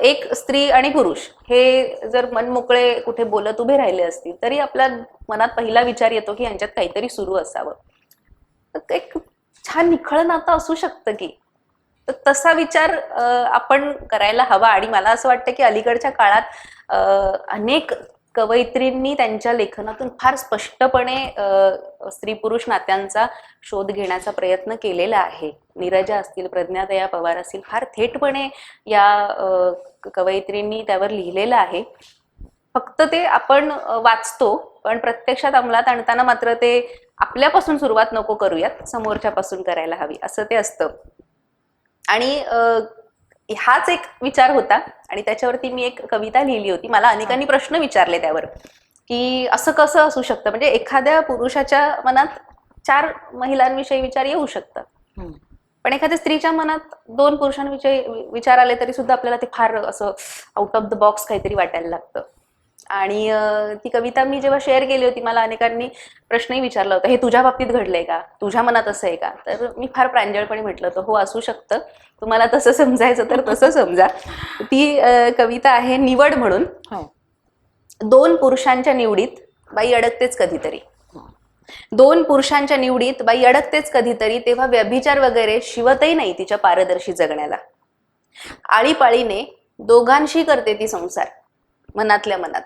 एक स्त्री आणि पुरुष हे जर मनमोकळे कुठे बोलत उभे राहिले असतील, तरी आपल्या मनात पहिला विचार येतो की यांच्यात काहीतरी सुरू असावं. तर एक छान निखळ नातं असू शकतं की, तर तसा विचार आपण करायला हवा. आणि मला असं वाटतं की अलीकडच्या काळात अनेक कवयित्रींनी त्यांच्या लेखनातून फार स्पष्टपणे स्त्री पुरुष नात्यांचा शोध घेण्याचा प्रयत्न केलेला आहे. नीरजा असतील, प्रज्ञादया पवार असतील, फार थेटपणे या कवयित्रींनी त्यावर लिहिलेलं आहे. फक्त ते आपण वाचतो, पण प्रत्यक्षात अंमलात आणताना मात्र ते आपल्यापासून सुरुवात नको करूयात, समोरच्यापासून करायला हवी, असं ते असतं. आणि हाच एक विचार होता आणि त्याच्यावरती मी एक कविता लिहिली होती. मला अनेकांनी प्रश्न विचारले त्यावर की असं कसं असू शकतं, म्हणजे एखाद्या पुरुषाच्या मनात 4 महिलांविषयी विचार येऊ शकतात, पण एखाद्या स्त्रीच्या मनात 2 पुरुषांविषयी विचार आले तरी सुद्धा आपल्याला ते फार असं आउट ऑफ द बॉक्स काहीतरी वाटायला लागतं. आणि ती कविता मी जेव्हा शेअर केली होती, मला अनेकांनी प्रश्नही विचारला होता, हे तुझ्या बाबतीत घडलंय का, तुझ्या मनात असं आहे का? तर मी फार प्रांजळपणे म्हटलं होतं, हो असू शकतं, तुम्हाला तसं समजायचं तर तसं समजा. ती कविता आहे निवड म्हणून. 2 पुरुषांच्या निवडीत बाई अडकतेच कधीतरी, 2 पुरुषांच्या निवडीत बाई अडकतेच कधीतरी, तेव्हा व्यभिचार वगैरे शिवतही नाही तिच्या पारदर्शी जगण्याला. आळीपाळीने दोघांशी करते ती संसार मनातल्या मनात,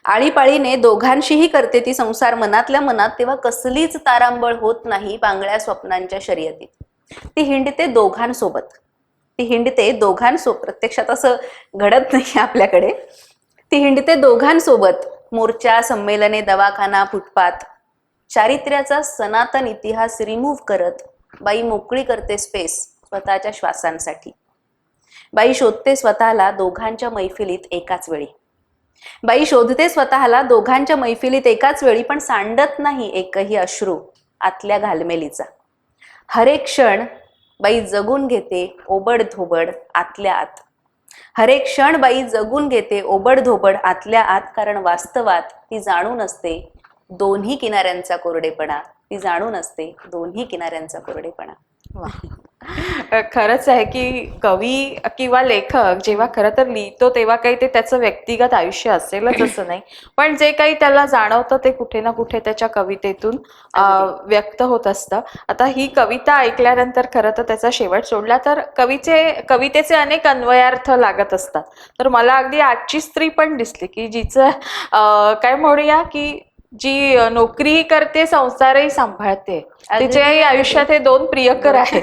आळीपाळीने दोघांशीही करते ती संसार मनातल्या मनात, तेव्हा कसलीच तारांबळ होत नाही बांगड्या स्वप्नांच्या शर्यतीत. ती हिंडते दोघांसोबत, ती हिंडते दोघांसोबत, प्रत्यक्षात असं घडत नाही आपल्याकडे. ती हिंडते दोघांसोबत, मोर्चा, संमेलने, दवाखाना, फुटपाथ, चारित्र्याचा सनातन इतिहास रिमूव्ह करत बाई मोकळी करते स्पेस स्वतःच्या श्वासांसाठी. बाई शोधते स्वतःला दोघांच्या मैफिलीत एकाच वेळी, बाई शोधते स्वतःला दोघांच्या मैफिलीत एकाच वेळी, पण सांडत नाही एकही अश्रू आतल्या घालमेलीचा. हरेक क्षण बाई जगून घेते ओबडधोबड आतल्या आत, हरेक क्षण बाई जगून घेते ओबडधोबड आतल्या आत, कारण वास्तवात ती जाणून असते दोन्ही किनाऱ्यांचा कोरडेपणा, ती जाणून असते दोन्ही किनाऱ्यांचा कोरडेपणा. खरंच आहे की कवी किंवा लेखक जेव्हा खरं तर लिहितो तेव्हा काही ते त्याचं व्यक्तिगत आयुष्य असेलच असं नाही, पण जे काही त्याला जाणवतं ते कुठे ना कुठे त्याच्या कवितेतून व्यक्त होत असतं. आता ही कविता ऐकल्यानंतर खरं तर त्याचा शेवट सोडला तर कवितेचे अनेक अन्वयार्थ लागत असतात. तर मला अगदी आजची स्त्री पण दिसली की जिचं काय म्हणूया की जी नोकरीही करते संसारही सांभाळते, तिच्याही आयुष्यात हे 2 प्रियकर आहेत.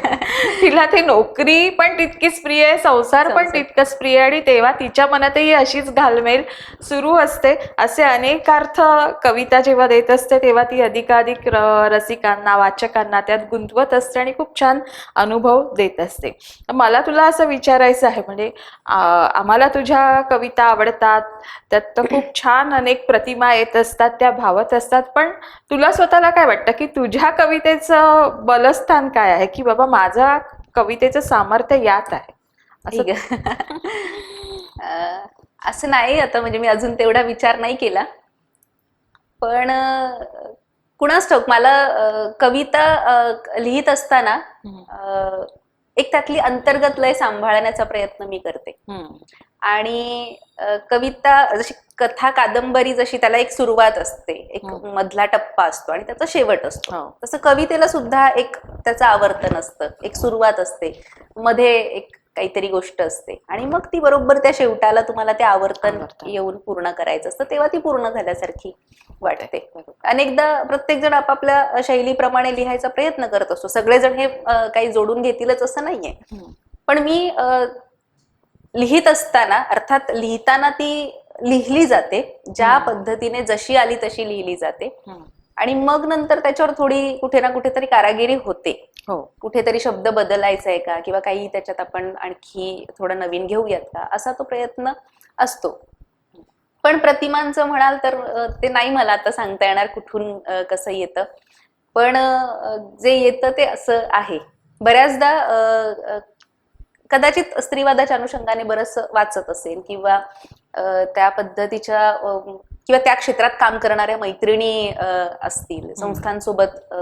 तिला ती नोकरी पण तितकीच प्रिय आहे, संसार पण तितकंच प्रिय आहे, आणि तेव्हा तिच्या मनातही अशीच घालमेल सुरू असते. असे अनेक अर्थ कविता जेव्हा देत असते तेव्हा ती अधिकाधिक रसिकांना, वाचकांना त्यात गुंतवत असते आणि खूप छान अनुभव देत असते. मला तुला असं विचारायचं आहे, म्हणजे आम्हाला तुझ्या कविता आवडतात, त्यात तर खूप छान अनेक प्रतिमा येत असतात, त्या भावत असतात, पण तुला स्वतःला काय वाटतं की तुझ्या कवितेचं बलस्थान काय आहे, की बाबा माझा कवितेचं सामर्थ्य यात आहे असं? असं नाही, आता म्हणजे मी अजून तेवढा विचार नाही केला, पण कुणास ठाऊक मला कविता लिहित असताना एक त्यातली अंतर्गत लय सांभाळण्याचा प्रयत्न मी करते. आणि कविता जशी कथा कादंबरी जशी त्याला एक सुरुवात असते, एक मधला टप्पा असतो आणि त्याचा शेवट असतो, तसं कवितेला सुद्धा एक त्याचं आवर्तन असतं, एक सुरुवात असते, मध्ये एक काहीतरी गोष्ट असते आणि मग ती बरोबर त्या शेवटाला तुम्हाला ते आवर्तन येऊन पूर्ण करायचं असतं, तेव्हा ती पूर्ण झाल्यासारखी वाटते. अनेकदा प्रत्येक जण आपापल्या शैलीप्रमाणे लिहायचा प्रयत्न करत असतो, सगळेजण हे काही जोडून घेतीलच असं नाहीये, पण मी लिहित असताना, अर्थात लिहिताना ती लिहिली जाते ज्या पद्धतीने जशी आली तशी लिहिली जाते, आणि मग नंतर त्याच्यावर थोडी कुठे ना कुठेतरी कारागिरी होते. कुठेतरी शब्द बदलायचा आहे का, किंवा काही त्याच्यात आपण आणखी थोडं नवीन घेऊयात का, असा तो प्रयत्न असतो. पण प्रतिमांचं म्हणाल तर ते नाही मला आता सांगता येणार कुठून कसं येतं. पण जे येतं ते असं आहे. बऱ्याचदा कदाचित स्त्रीवादाच्या अनुषंगाने बरंच वाचत असेल किंवा त्या पद्धतीच्या किंवा त्या क्षेत्रात काम करणाऱ्या मैत्रिणी असतील, संस्थांसोबत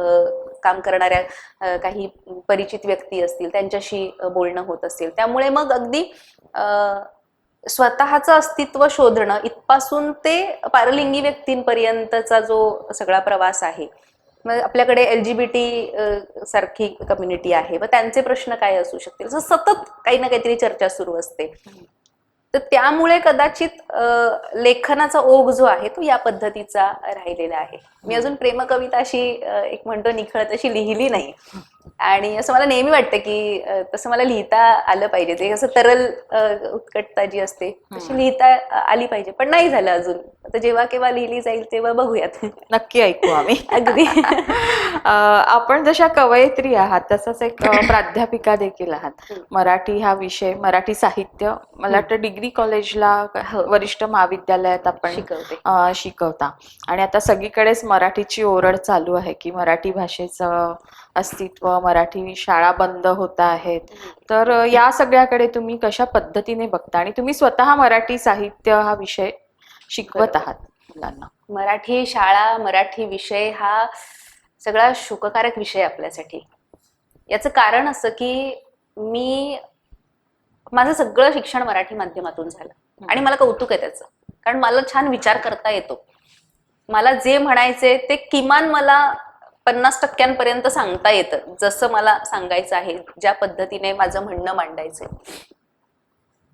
काम करणाऱ्या काही परिचित व्यक्ती असतील, त्यांच्याशी बोलणं होत असेल. त्यामुळे मग अगदी स्वतःचं अस्तित्व शोधणं इथपासून ते पारलिंगी व्यक्तींपर्यंतचा जो सगळा प्रवास आहे. मग आपल्याकडे LGBT सारखी कम्युनिटी आहे, व त्यांचे प्रश्न काय असू शकतील, असं सतत काही ना काहीतरी चर्चा सुरू असते. तर त्यामुळे कदाचित लेखनाचा ओघ जो आहे तो या पद्धतीचा राहिलेला आहे. मी अजून प्रेमकविता अशी एक म्हणतो निखळत अशी लिहिली नाही, आणि असं मला नेहमी वाटतं की तसं मला लिहिता आलं पाहिजे. ते असं तरल उत्कटता जी असते तशी लिहिता आली पाहिजे, पण नाही झालं अजून. आता जेव्हा केव्हा लिहिली जाईल तेव्हा बघूयात. नक्की ऐकू आम्ही. अगदी. आपण जशा कवयित्री आहात तसंच एक प्राध्यापिका देखील आहात. मराठी हा विषय, मराठी साहित्य मला वाटतं डिग्री कॉलेजला, वरिष्ठ महाविद्यालयात आपण शिकवता, आणि आता सगळीकडेच मराठीची ओरड चालू आहे की मराठी भाषेचं अस्तित्व, मराठी शाळा बंद होत आहेत. तर या सगळ्याकडे तुम्ही कशा पद्धतीने बघता, आणि तुम्ही स्वतः मराठी साहित्य हा विषय शिकवत आहात मुलांना? मराठी शाळा, मराठी विषय हा सगळा शोककारक विषय आपल्यासाठी. याचं कारण असं की माझं सगळं शिक्षण मराठी माध्यमातून झालं, आणि मला कौतुक आहे त्याचं, कारण मला छान विचार करता येतो. मला जे म्हणायचे ते किमान मला 50% सांगता येतं, जसं मला सांगायचं आहे, ज्या पद्धतीने माझं म्हणणं मांडायचंय.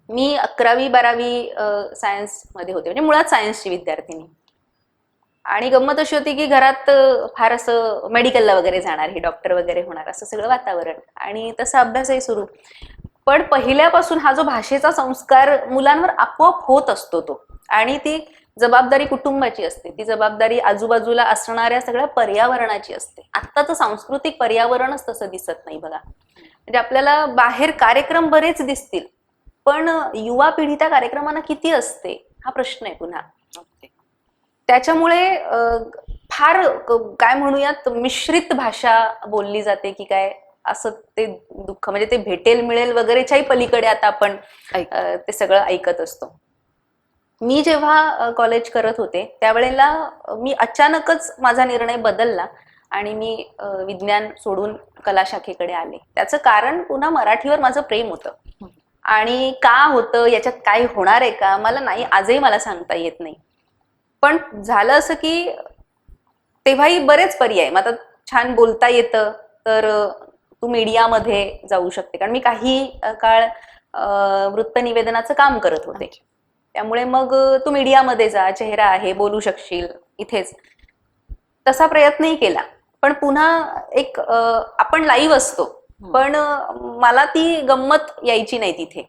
मी 11वी-12वी सायन्स मध्ये होते, म्हणजे मुळात सायन्सची विद्यार्थिनी. आणि गंमत अशी होती की घरात फार असं मेडिकलला वगैरे जाणार, हे डॉक्टर वगैरे होणार, असं सगळं वातावरण, आणि तसा अभ्यासही सुरू. पण पहिल्यापासून हा जो भाषेचा संस्कार मुलांवर आपोआप होत असतो तो, आणि ती जबाबदारी कुटुंबाची असते, ती जबाबदारी आजूबाजूला असणाऱ्या सगळ्या पर्यावरणाची असते. आत्ताचं सांस्कृतिक पर्यावरणच तसं दिसत नाही बघा. म्हणजे आपल्याला बाहेर कार्यक्रम बरेच दिसतील, पण युवा पिढी त्या कार्यक्रमांना किती असते हा प्रश्न आहे पुन्हा. त्याच्यामुळे फार काय म्हणूयात मिश्रित भाषा बोलली जाते की काय, असं ते दुःख, म्हणजे ते भेटेल मिळेल वगैरेच्याही पलीकडे आता आपण ते सगळं ऐकत असतो. मी जेव्हा कॉलेज करत होते त्यावेळेला मी अचानकच माझा निर्णय बदलला आणि मी विज्ञान सोडून कला शाखेकडे आले. त्याचं कारण पुन्हा मराठीवर माझं प्रेम होतं, आणि का होतं, याच्यात काय होणार आहे का, मला नाही, आजही मला सांगता येत नाही. पण झालं असं की तेव्हाही बरेच पर्याय, मग आता छान बोलता येतं तर तू मीडियामध्ये जाऊ शकते, कारण मी काही काळ वृत्तनिवेदनाचं काम करत होते. त्यामुळे मग तू मीडियामध्ये जा, चेहरा आहे, बोलू शकशील इथेच. तसा प्रयत्नही केला, पण पुन्हा एक आपण लाईव्ह असतो, पण मला ती गंमत यायची नाही तिथे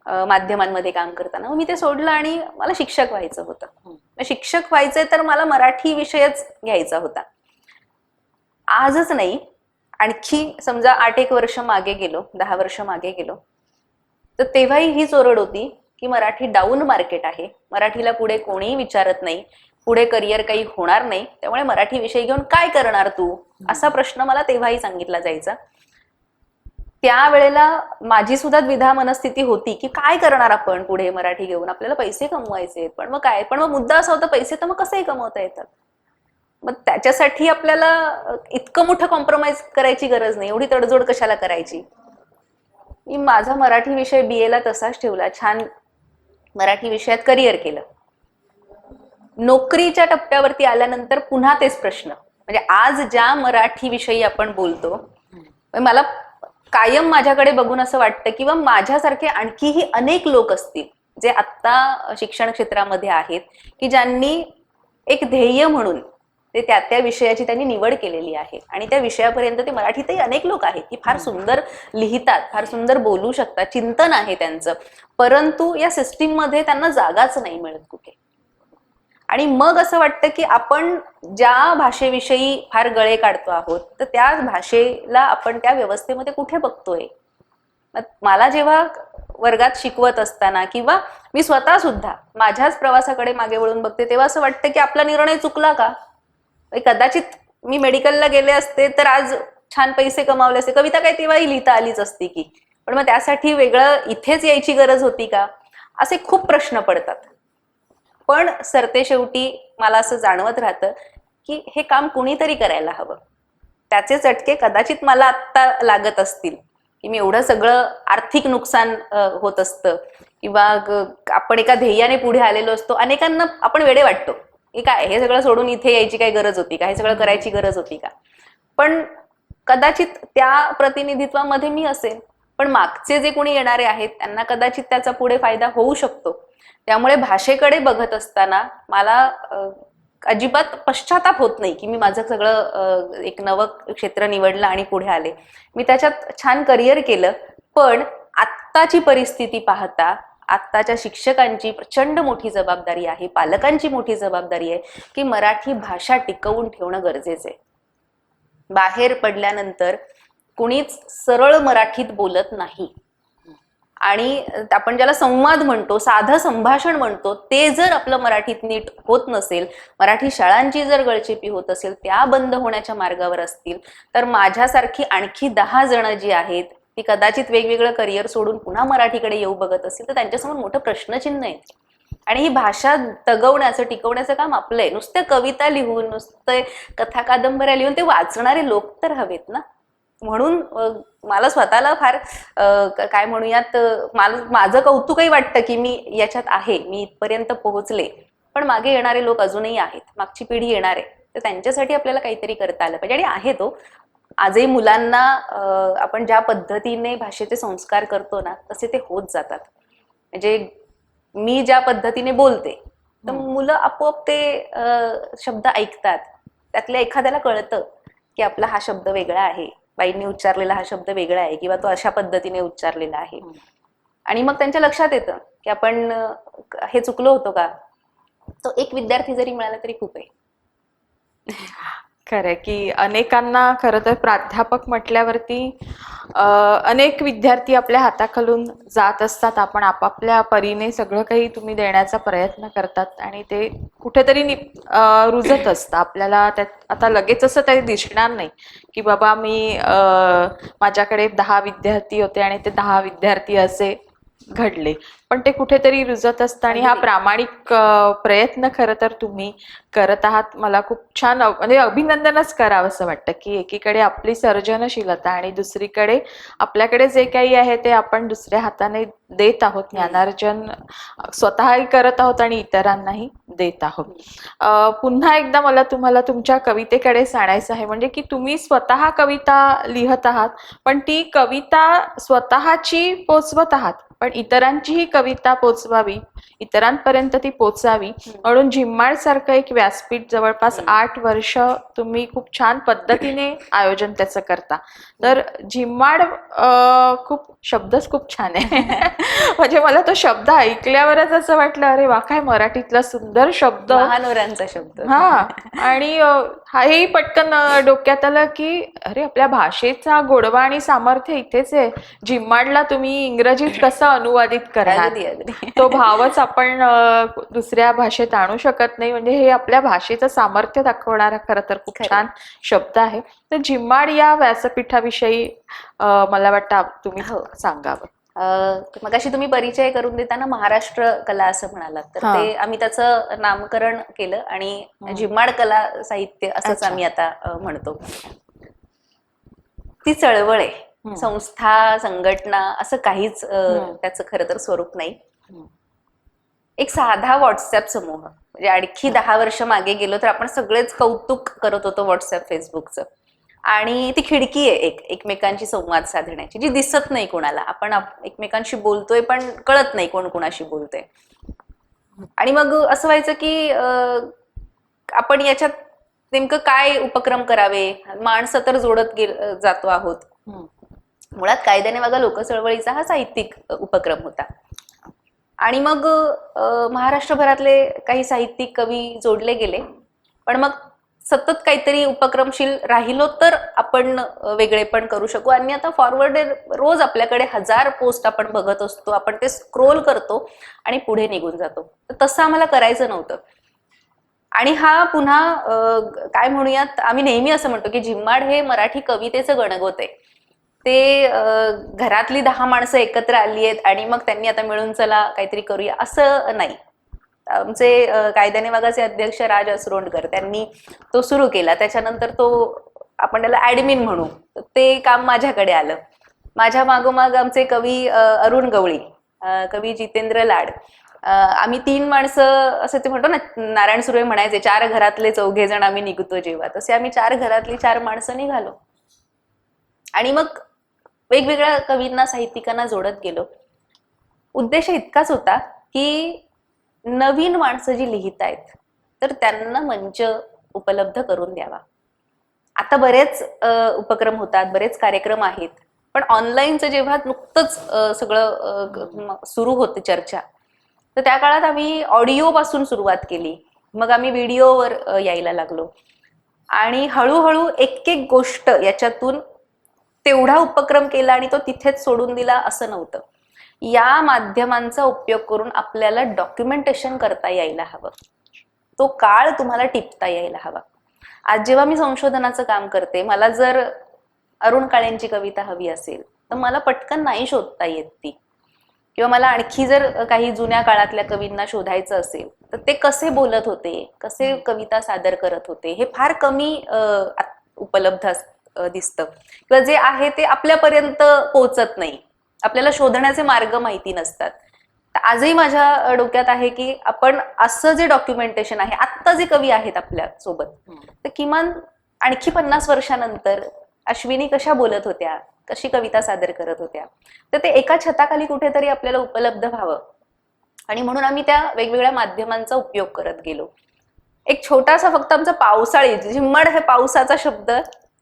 माध्यमांमध्ये काम करताना. मी ते सोडलं आणि मला शिक्षक व्हायचं होतं. शिक्षक व्हायचंय तर मला मराठी विषयच घ्यायचा होता. आजच नाही, आणखी समजा 8 वर्ष मागे गेलो, 10 वर्ष मागे गेलो, तर तेव्हाही हीच ओरड होती की मराठी डाऊन मार्केट आहे, मराठीला पुढे कोणीही विचारत नाही, पुढे करिअर काही होणार नाही, त्यामुळे मराठी विषय घेऊन काय करणार तू, असा प्रश्न मला तेव्हाही सांगितला जायचा. त्यावेळेला माझी सुद्धा द्विधा मनस्थिती होती की काय करणार आपण पुढे मराठी घेऊन, आपल्याला पैसे कमवायचे, पण मग काय, पण मग मुद्दा असा होता पैसे तर मग कसेही कमवता येतात. मग त्याच्यासाठी आपल्याला इतकं मोठं कॉम्प्रोमाइज करायची गरज नाही, एवढी तडजोड कशाला करायची. मी माझा मराठी विषय BA ला तसाच ठेवला, छान मराठी विषयात करिअर केलं. नोकरीच्या टप्प्यावरती आल्यानंतर पुन्हा तेच प्रश्न, म्हणजे आज ज्या मराठी विषयी आपण बोलतो, मला कायम माझ्याकडे बघून असं वाटतं किंवा माझ्यासारखे आणखीही अनेक लोक असतील जे आत्ता शिक्षण क्षेत्रामध्ये आहेत की ज्यांनी एक ध्येय म्हणून ते त्या विषयाची त्यांनी निवड केलेली आहे, आणि त्या विषयापर्यंत ते मराठीतही अनेक लोक आहेत की फार सुंदर लिहितात, फार सुंदर बोलू शकतात, चिंतन आहे त्यांचं, परंतु या सिस्टीममध्ये त्यांना जागाच नाही मिळत कुठे. आणि मग असं वाटतं की आपण ज्या भाषेविषयी फार गळे काढतो आहोत तर त्या भाषेला आपण त्या व्यवस्थेमध्ये कुठे बघतोय. मला जेव्हा वर्गात शिकवत असताना किंवा मी स्वतः सुद्धा माझ्याच प्रवासाकडे मागे वळून बघते तेव्हा असं वाटतं की आपला निर्णय चुकला का? कदाचित मी मेडिकलला गेले असते तर आज छान पैसे कमावले असते, कविता काय तेव्हाही लिहिता आलीच असती की, पण मग त्यासाठी वेगळं इथेच यायची गरज होती का? असे खूप प्रश्न पडतात. पण सरते शेवटी मला असं जाणवत राहतं की हे काम कुणीतरी करायला हवं. त्याचे चटके कदाचित मला आत्ता लागत असतील की मी एवढं सगळं आर्थिक नुकसान होत असतं किंवा आपण एका ध्येयाने पुढे आलेलो असतो. अनेकांना आपण वेडे वाटतो की काय हे सगळं सोडून इथे यायची काय गरज होती का, हे सगळं करायची गरज होती का? पण कदाचित त्या प्रतिनिधित्वामध्ये मी असेल, पण मागचे जे कोणी येणारे आहेत त्यांना कदाचित त्याचा पुढे फायदा होऊ शकतो. त्यामुळे भाषेकडे बघत असताना मला अजिबात पश्चाताप होत नाही की मी माझं सगळं एक नवं क्षेत्र निवडलं आणि पुढे आले. मी त्याच्यात छान करिअर केलं. पण आत्ताची परिस्थिती पाहता आत्ताच्या शिक्षकांची प्रचंड मोठी जबाबदारी आहे, पालकांची मोठी जबाबदारी आहे की मराठी भाषा टिकवून ठेवणं गरजेचं आहे. बाहेर पडल्यानंतर कुणीच सरळ मराठीत बोलत नाही आणि आपण ज्याला संवाद म्हणतो, साधं संभाषण म्हणतो, ते जर आपलं मराठीत नीट होत नसेल, मराठी शाळांची जर गळचेपी होत असेल, त्या बंद होण्याच्या मार्गावर असतील, तर माझ्यासारखी आणखी 10 जण जी आहेत ती कदाचित वेगवेगळं करिअर सोडून पुन्हा मराठीकडे येऊ बघत असतील तर त्यांच्यासमोर मोठं प्रश्नचिन्ह आहे. आणि ही भाषा तगवण्याचं टिकवण्याचं काम आपलं आहे. नुसत्या कविता लिहून, नुसते कथा कादंबऱ्या लिहून ते वाचणारे लोक तर हवेत ना. म्हणून मला स्वतःला फार काय म्हणूयात, माझं कौतुकही वाटतं की मी याच्यात आहे, मी इथपर्यंत पोहोचले. पण मागे येणारे लोक अजूनही आहेत, मागची पिढी येणार आहे, तर त्यांच्यासाठी आपल्याला काहीतरी करता आलं पाहिजे. आणि आहे तो आजही मुलांना आपण ज्या पद्धतीने भाषेचे संस्कार करतो ना तसे ते होत जातात. म्हणजे मी ज्या पद्धतीने बोलते तर मुलं आपोआप ते शब्द ऐकतात. त्यातल्या एखाद्याला कळतं की आपला हा शब्द वेगळा आहे, बाईंनी उच्चारलेला हा शब्द वेगळा आहे किंवा तो अशा पद्धतीने उच्चारलेला आहे. आणि मग त्यांच्या लक्षात येतं की आपण हे चुकलो होतो का. तो एक विद्यार्थी जरी मिळाला तरी खूप आहे. खरंय की अनेकांना खरं तर प्राध्यापक म्हटल्यावरती अनेक विद्यार्थी आपल्या हाताखालून जात असतात. आपण आपापल्या परीने सगळं काही तुम्ही देण्याचा प्रयत्न करतात आणि ते कुठेतरी रुजत असतं आपल्याला. त्यात आता लगेच असं ते दिसणार नाही की बाबा मी माझ्याकडे 10 विद्यार्थी होते आणि ते 10 विद्यार्थी असे घडले, पण ते कुठेतरी रुजत असतं. आणि हा प्रामाणिक प्रयत्न खरं तर तुम्ही करत आहात. मला खूप छान म्हणजे अभिनंदनच करावं असं वाटतं की एकीकडे आपली सर्जनशीलता आणि दुसरीकडे आपल्याकडे जे काही आहे ते आपण दुसऱ्या हाताने देत आहोत, ज्ञानार्जन स्वतःही करत आहोत आणि इतरांनाही देत आहोत. पुन्हा एकदा मला तुम्हाला तुमच्या कवितेकडे सांगायचं आहे, म्हणजे की तुम्ही स्वतः कविता लिहत आहात, पण ती कविता स्वतःची पोचवत आहात, पण इतरांचीही कविता पोचवावी, इतरांपर्यंत ती पोचावी म्हणून झिम्माड सारखं एक व्यासपीठ जवळपास 8 वर्ष तुम्ही खूप छान पद्धतीने आयोजन त्याचं करता. तर झिम्माड खूप शब्दच खूप छान आहे. म्हणजे मला तो शब्द ऐकल्यावरच असं वाटलं अरे वा काय मराठीतला सुंदर शब्द, महानोरांचा शब्द. हा. आणि हेही पटकन डोक्यात आलं की अरे आपल्या भाषेचा गोडवा आणि सामर्थ्य इथेच आहे. झिम्माडला तुम्ही इंग्रजीत कसं अनुवादित करणार, तो भावच आपण दुसऱ्या भाषेत आणू शकत नाही. म्हणजे हे आपल्या भाषेचं सामर्थ्य दाखवणारा खरं तर खूप छान शब्द आहे. तर झिम्माड या व्यासपीठाविषयी मला वाटतं तुम्ही सांगावं. मगाशी तुम्ही परिचय करून देताना महाराष्ट्र कला असं म्हणालात, तर ते आम्ही त्याचं नामकरण केलं आणि झिम्माड कला साहित्य असंच आम्ही आता म्हणतो. ती चळवळ आहे, संस्था संघटना असं काहीच त्याचं खरं तर स्वरूप नाही. एक साधा व्हॉट्सअप समूह, म्हणजे आणखी 10 वर्ष मागे गेलो तर आपण सगळेच कौतुक करत होतो व्हॉट्सअप फेसबुकचं. आणि ती खिडकी आहे एकमेकांशी संवाद साधण्याची, जी दिसत नाही कोणाला. आपण एकमेकांशी बोलतोय पण कळत नाही कोण कोणाशी बोलतोय. आणि मग असं व्हायचं की आपण याच्यात नेमकं काय उपक्रम करावे, माणसं तर जोडत जातो आहोत. मुळात कायद्याने बघा लोक चळवळीचा हा साहित्यिक उपक्रम होता. आणि मग महाराष्ट्रभरातले काही साहित्यिक कवी जोडले गेले, पण मग सतत काहीतरी उपक्रमशील राहिलो तर आपण वेगळे पण करू शकू. आणि आता फॉरवर्ड रोज आपल्याकडे 1000 पोस्ट आपण बघत असतो, आपण ते स्क्रोल करतो आणि पुढे निघून जातो. तर तसं आम्हाला करायचं नव्हतं. आणि हा पुन्हा काय म्हणूयात, आम्ही नेहमी असं म्हणतो की झिम्माड हे मराठी कवितेचं गणगोत आहे. ते घरातली 10 माणसं एकत्र आली आहेत आणि मग त्यांनी आता मिळून चला काहीतरी करूया असं नाही. आमचे कायद्याने मागाचे अध्यक्ष राज असरोंडकर त्यांनी तो सुरू केला. त्याच्यानंतर तो आपण त्याला ऍडमिन म्हणू, ते काम माझ्याकडे आलं. माझ्या मागोमाग आमचे कवी अरुण गवळी, कवी जितेंद्र लाड, आम्ही 3 माणसं असं ते म्हणतो ना, नारायण सुर्वे म्हणायचे 4 घरातले 4 जण आम्ही निघतो जेव्हा, तसे आम्ही 4 घरातली 4 माणसं निघालो. आणि मग वेगवेगळ्या कवींना साहित्यिकांना जोडत गेलो. उद्देश इतकाच होता की नवीन माणसं जी लिहित आहेत तर त्यांना मंच उपलब्ध करून द्यावा. आता बरेच उपक्रम होतात, बरेच कार्यक्रम आहेत, पण ऑनलाईनचं जेव्हा नुकतंच सगळं सुरू होते चर्चा, तर त्या काळात आम्ही ऑडिओ पासून सुरुवात केली. मग आम्ही व्हिडिओवर यायला लागलो आणि हळूहळू एक एक गोष्ट याच्यातून तेवढा उपक्रम केला आणि तो तिथेच सोडून दिला असं नव्हतं. या माध्यमांचा उपयोग करून आपल्याला डॉक्युमेंटेशन करता यायला हवं, तो काळ तुम्हाला टिपता यायला हवा. आज जेव्हा मी संशोधनाचं काम करते, मला जर अरुण काळेंची कविता हवी असेल तर मला पटकन नाही शोधता येत ती, किंवा मला आणखी जर काही जुन्या काळातल्या कवींना शोधायचं असेल तर ते कसे बोलत होते, कसे कविता सादर करत होते, हे फार कमी उपलब्ध दिसतं, किंवा जे आहे ते आपल्यापर्यंत पोहोचत नाही, आपल्याला शोधण्याचे मार्ग माहिती नसतात. आजही माझ्या डोक्यात आहे की आपण असं जे डॉक्युमेंटेशन आहे, आत्ता जे कवी आहेत आपल्या सोबत, तर किमान आणखी 50 वर्षानंतर अश्विनी कशा बोलत होत्या, कशी कविता सादर करत होत्या, तर ते एका छताखाली कुठेतरी आपल्याला उपलब्ध व्हावं. आणि म्हणून आम्ही त्या वेगवेगळ्या माध्यमांचा उपयोग करत गेलो. एक छोटासा फक्त आमचा पावसाळी, झिम्मड हे पावसाचा शब्द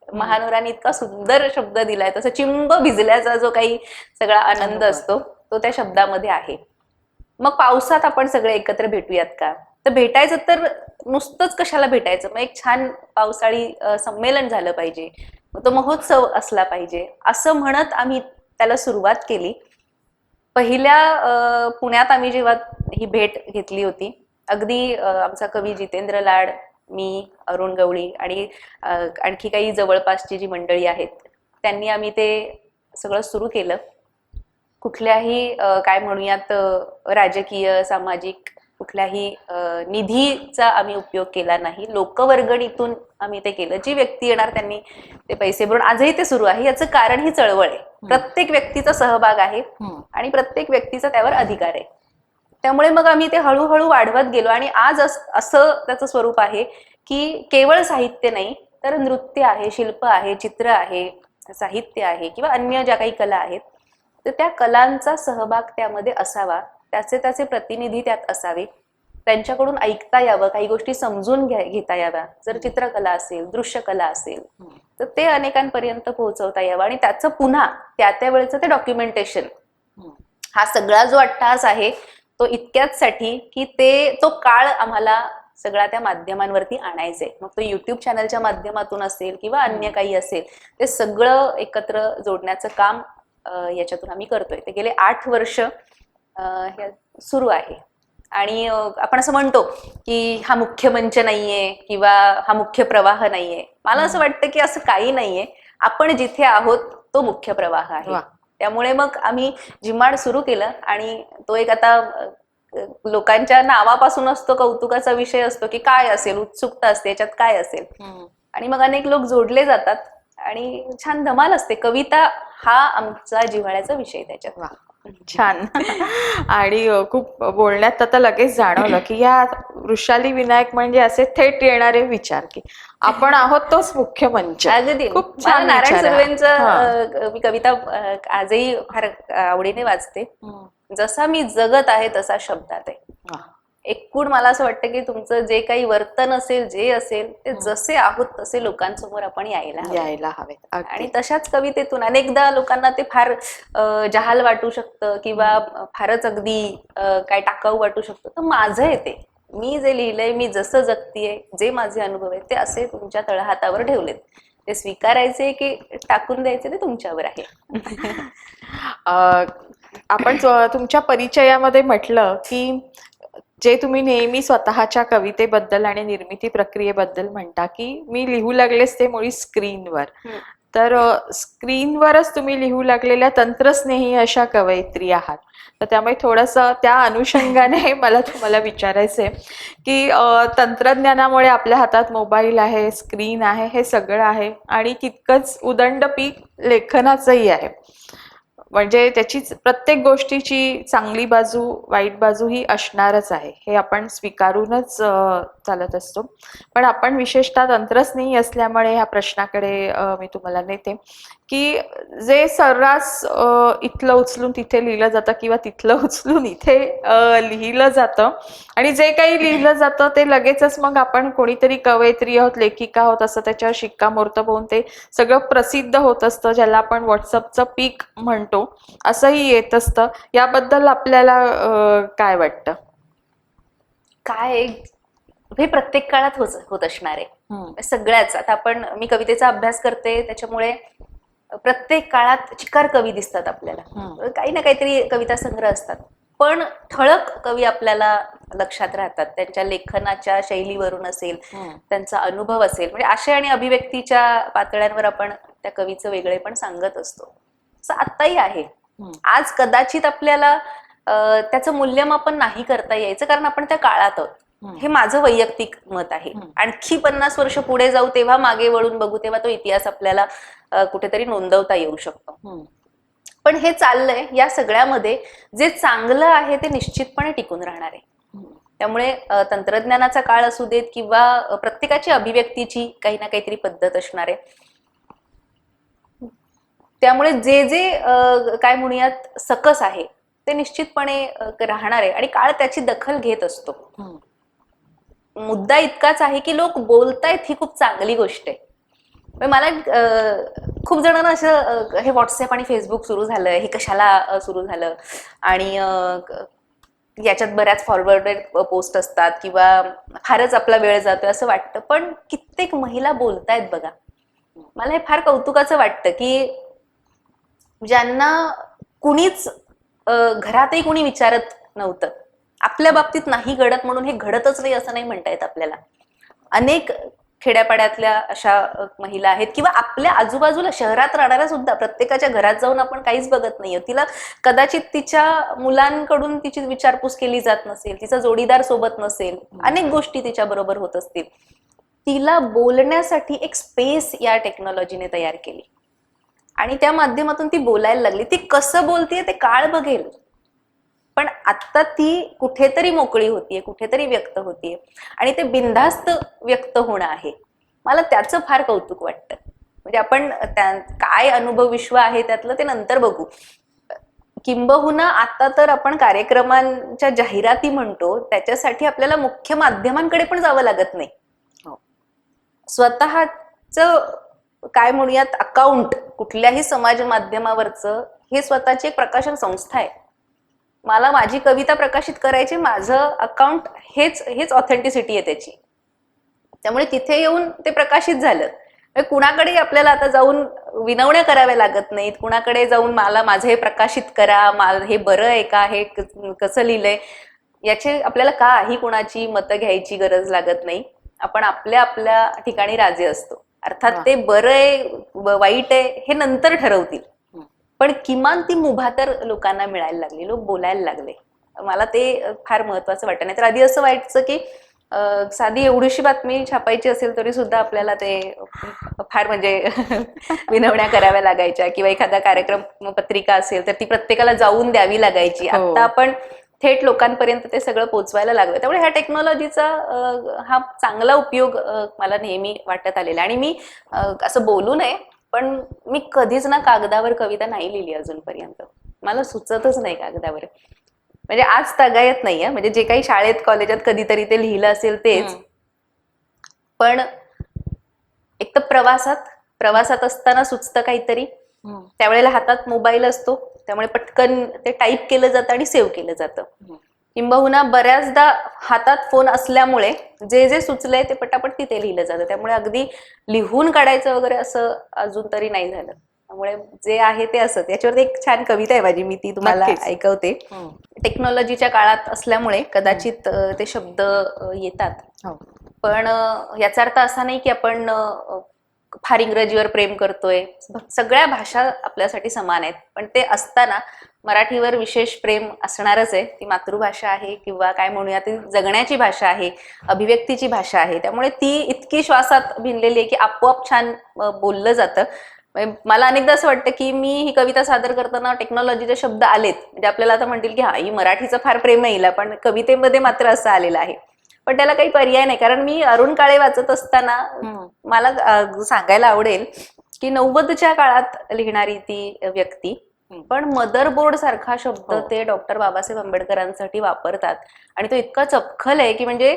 महानुराने इतका सुंदर शब्द दिलाय, तसं चिंब भिजल्याचा जो काही सगळा आनंद असतो तो त्या शब्दामध्ये आहे. मग पावसात आपण सगळे एकत्र भेटूयात का, तर भेटायचं तर नुसतंच कशाला भेटायचं, मग एक छान पावसाळी संमेलन झालं पाहिजे, तो महोत्सव असला पाहिजे, असं म्हणत आम्ही त्याला सुरुवात केली. पहिल्या पुण्यात आम्ही जेव्हा ही भेट घेतली होती, अगदी आमचा कवी जितेंद्र लाड, मी, अरुण गवळी आणि आणखी काही जवळपासची जी मंडळी आहेत, त्यांनी आम्ही ते सगळं सुरू केलं. कुठल्याही काय म्हणूयात राजकीय सामाजिक कुठल्याही निधीचा आम्ही उपयोग केला नाही. लोकवर्गणीतून आम्ही ते केलं. जी व्यक्ती येणार त्यांनी ते पैसे भरून, आजही ते सुरू आहे. याचं कारण ही चळवळ आहे. प्रत्येक व्यक्तीचा सहभाग आहे आणि प्रत्येक व्यक्तीचा त्यावर अधिकार आहे. त्यामुळे मग आम्ही ते हळूहळू वाढवत गेलो आणि आज असं त्याचं स्वरूप आहे की केवळ साहित्य नाही तर नृत्य आहे, शिल्प आहे, चित्र आहे, साहित्य आहे किंवा अन्य ज्या काही कला आहेत, तर त्या कलांचा सहभाग त्यामध्ये असावा, त्याचे प्रतिनिधी त्यात असावे, त्यांच्याकडून ऐकता यावं, काही गोष्टी समजून घेता याव्या. जर चित्रकला असेल, दृश्यकला असेल, तर ते अनेकांपर्यंत पोहोचवता यावं आणि त्याचं पुन्हा त्या वेळेचं ते डॉक्युमेंटेशन, हा सगळा जो अट्टहास आहे तो इतक्याचसाठी की तो काळ आम्हाला सगळ्या त्या माध्यमांवरती आणायचंय. मग तो युट्यूब चॅनलच्या माध्यमातून असेल किंवा अन्य काही असेल, ते सगळं एकत्र जोडण्याचं काम याच्यातून आम्ही करतोय. ते गेले 8 वर्ष सुरू आहे. आणि आपण असं म्हणतो की हा मुख्य मंच नाहीये किंवा हा मुख्य प्रवाह नाहीये. मला असं वाटतं की असं काही नाहीये. आपण जिथे आहोत तो मुख्य प्रवाह आहे. त्यामुळे मग आम्ही झिम्माड सुरू केलं आणि तो एक आता लोकांच्या नावापासूनच तो कौतुकाचा विषय असतो की काय असेल, उत्सुकता असते याच्यात काय असेल. आणि मग अनेक लोक जोडले जातात आणि छान धमाल असते. कविता हा आमचा जिव्हाळ्याचा विषय त्याच्यात. छान. आणि खूप बोलण्यात आता लगेच जाणवलं की या वृषाली विनायक म्हणजे असे थेट येणारे विचार की आपण आहोत तोच मुख्य मंच. अगदी खूप छान. नारायण सुर्वेंचं मी कविता आजही फार आवडीने वाचते. जसा मी जगत आहे तसा शब्दात आहे. एकूण मला असं वाटतं की तुमचं जे काही वर्तन असेल, जे असेल ते जसे आहोत तसे लोकांसमोर आपण यायला हवे. आणि तशाच कवितेतून अनेकदा लोकांना ते फार जहाल वाटू शकतं किंवा फारच अगदी काय टाकाऊ वाटू शकतं. तर माझं आहे ते मी जे लिहिलंय, मी जसं जगतीये, जे माझे अनुभव आहेत ते असे तुमच्या तळहातावर ठेवलेत. ते स्वीकारायचे की टाकून द्यायचे ते तुमच्यावर आहे. अ, आपण तुमच्या परिचयामध्ये म्हटलं की जे तुम्ही नेहमी स्वतःच्या कवितेबद्दल आणि निर्मिती प्रक्रियेबद्दल म्हणता की मी लिहू लागलेच ते मुळी स्क्रीनवर. तर स्क्रीनवरच तुम्ही लिहू लागलेल्या तंत्रस्नेही अशा कवयित्री आहात. तर त्यामुळे थोडंसं त्या अनुषंगाने मला तुम्हाला विचारायचंय की तंत्रज्ञानामुळे आपल्या हातात मोबाईल आहे, स्क्रीन आहे, हे सगळं आहे आणि तितकंच उदंड पीक लेखनाचंही आहे. म्हणजे त्याचीच प्रत्येक गोष्टीची चांगली बाजू वाईट बाजू ही असणारच आहे, हे आपण स्वीकारूनच चालत असतो. पण आपण विशेषतः तंत्रस्नेही असल्यामुळे ह्या प्रश्नाकडे मी तुम्हाला नेते की जे सर्रास इथलं उचलून तिथे लिहिलं जातं किंवा तिथलं उचलून इथे लिहिलं जातं आणि जे काही लिहिलं जातं ते लगेचच मग आपण कोणीतरी कवयित्री आहोत, लेखिका आहोत असं त्याच्यावर शिक्कामोर्तब होऊन ते सगळं प्रसिद्ध होत असतं, ज्याला आपण व्हॉट्सअपचं पीक म्हणतो, असंही येत असतं. याबद्दल आपल्याला काय वाटतं? काय हे प्रत्येक काळात होत असणार आहे सगळ्याच. आता मी कवितेचा अभ्यास करते, त्याच्यामुळे प्रत्येक काळात चिकार कवी दिसतात आपल्याला. काही ना काहीतरी कविता संग्रह असतात, पण ठळक कवी आपल्याला लक्षात राहतात त्यांच्या लेखनाच्या शैलीवरून असेल, त्यांचा अनुभव असेल. म्हणजे आशय आणि अभिव्यक्तीच्या पातळ्यांवर आपण त्या कवीचं वेगळे पण सांगत असतो. असं आत्ताही आहे. आज कदाचित आपल्याला त्याचं मूल्यमापन नाही करता यायचं, कारण आपण त्या काळात आहोत. हे माझं वैयक्तिक मत आहे. आणखी 50 वर्ष पुढे जाऊ, तेव्हा मागे वळून बघू, तेव्हा तो इतिहास आपल्याला कुठेतरी नोंदवता येऊ शकतो. पण हे चाललंय. या सगळ्यामध्ये जे चांगलं आहे ते निश्चितपणे टिकून राहणार आहे. त्यामुळे तंत्रज्ञानाचा काळ असू देत किंवा प्रत्येकाची अभिव्यक्तीची काही ना काहीतरी पद्धत असणार आहे. त्यामुळे जे काय म्हणूयात सकस आहे ते निश्चितपणे राहणार आहे आणि काळ त्याची दखल घेत असतो. मुद्दा इतकाच आहे की लोक बोलतायत ही खूप चांगली गोष्ट आहे. मला खूप जणांना असं हे व्हॉट्सअप आणि फेसबुक सुरू झालं, हे कशाला सुरू झालं, आणि याच्यात बऱ्याच फॉरवर्डेड पोस्ट असतात किंवा फारच आपला वेळ जातोय असं वाटतं. पण कित्येक महिला बोलतायत बघा. मला हे फार कौतुकाचं वाटतं की ज्यांना कुणीच घरातही कुणी विचारत नव्हतं, आपल्या बाबतीत नाही घडत म्हणून हे घडतच नाही असं नाही म्हणता येत आपल्याला. अनेक खेड्यापाड्यातल्या अशा महिला आहेत किंवा आपल्या आजूबाजूला शहरात राहणाऱ्या सुद्धा. प्रत्येकाच्या घरात जाऊन आपण काहीच बघत नाहीये. तिला कदाचित तिच्या मुलांकडून तिची विचारपूस केली जात नसेल, तिचा जोडीदार सोबत नसेल, अनेक गोष्टी तिच्या बरोबर होत असतील. तिला बोलण्यासाठी एक स्पेस या टेक्नॉलॉजीने तयार केली आणि त्या माध्यमातून ती बोलायला लागली. ती कसं बोलतेय ते काळ बघेल, पण आता ती कुठेतरी मोकळी होतीये, कुठेतरी व्यक्त होतीये आणि ते बिनधास्त व्यक्त होणं आहे. मला त्याचं फार कौतुक वाटतं. म्हणजे आपण काय अनुभव विश्व आहे त्यातलं ते नंतर बघू. किंबहुना आता तर आपण कार्यक्रमांच्या जाहिराती म्हणतो, त्याच्यासाठी आपल्याला मुख्य माध्यमांकडे पण जावं लागत नाही. स्वतःचं काय म्हणूयात अकाउंट कुठल्याही समाज माध्यमावरचं हे स्वतःची एक प्रकाशन संस्था आहे. मला माझी कविता प्रकाशित करायची, माझं अकाउंट हेच ऑथेंटिसिटी आहे त्याची. त्यामुळे तिथे येऊन ते प्रकाशित झालं. कुणाकडे आपल्याला आता जाऊन विनवण्या कराव्या लागत नाहीत, कुणाकडे जाऊन मला माझं हे प्रकाशित करा, हे बरं आहे का, हे कसं लिहिलंय, याचे आपल्याला काही कुणाची मतं घ्यायची गरज लागत नाही. आपण आपल्या आपल्या ठिकाणी राजे असतो. अर्थात ते बरं आहे वाईट आहे हे नंतर ठरवतील, पण किमान ती मुभा तर लोकांना मिळायला लागली, लोक बोलायला लागले. मला ते फार महत्वाचं वाटतं. नाही तर आधी असं वाटायचं की साधी एवढीशी बातमी छापायची असेल तरी सुद्धा आपल्याला ते फार म्हणजे विनवण्या कराव्या लागायच्या, किंवा एखादा कार्यक्रम पत्रिका असेल तर ती प्रत्येकाला जाऊन द्यावी लागायची. आता आपण थेट लोकांपर्यंत ते सगळं पोहोचवायला लागलं. त्यामुळे ह्या टेक्नॉलॉजीचा हा चांगला उपयोग मला नेहमी वाटत आलेला. आणि मी असं बोलू नये, पण मी कधीच ना कागदावर कविता नाही लिहिली अजूनपर्यंत. मला सुचतच नाही कागदावर. म्हणजे आज तगायत नाहीये, म्हणजे जे काही शाळेत कॉलेजात कधीतरी ते लिहिलं असेल तेच. पण एक तर प्रवासात असताना सुचतं काहीतरी, त्यावेळेला हातात मोबाईल असतो, त्यामुळे पटकन ते टाईप केलं जातं आणि सेव्ह केलं जातं. किंबहुना बऱ्याचदा हातात फोन असल्यामुळे जे जे सुचलंय ते पटापट तिथे लिहिलं जातं, त्यामुळे अगदी लिहून काढायचं वगैरे असं अजून तरी नाही झालं. त्यामुळे जे आहे ते असं. याच्यावरती एक छान कविता आहे माझी, मी ती तुम्हाला नक्कीच. ऐकवते. टेक्नॉलॉजीच्या काळात असल्यामुळे कदाचित ते शब्द येतात, हो. पण याचा अर्थ असा नाही की आपण फार इंग्रजीवर प्रेम करतोय. सगळ्या भाषा आपल्यासाठी समान आहेत, पण ते असताना मराठीवर विशेष प्रेम असणारच आहे. ती मातृभाषा आहे किंवा काय म्हणूया, ती जगण्याची भाषा आहे, अभिव्यक्तीची भाषा आहे. त्यामुळे ती इतकी श्वासात भिनलेली आहे की आपोआप छान बोललं जातं. मला अनेकदा असं वाटतं की मी ही कविता सादर करताना टेक्नॉलॉजीचे शब्द आलेत म्हणजे आपल्याला आता म्हणतील की हा, ही मराठीचं फार प्रेम येईल, पण कवितेमध्ये मात्र असं आलेलं आहे. पण त्याला काही पर्याय नाही, कारण मी अरुण काळे वाचत असताना मला सांगायला आवडेल की 90च्या काळात लिहिणारी ती व्यक्ती, पण मदरबोर्ड सारखा शब्द ते डॉक्टर बाबासाहेब आंबेडकरांसाठी वापरतात. आणि तो इतका चपखल आहे की म्हणजे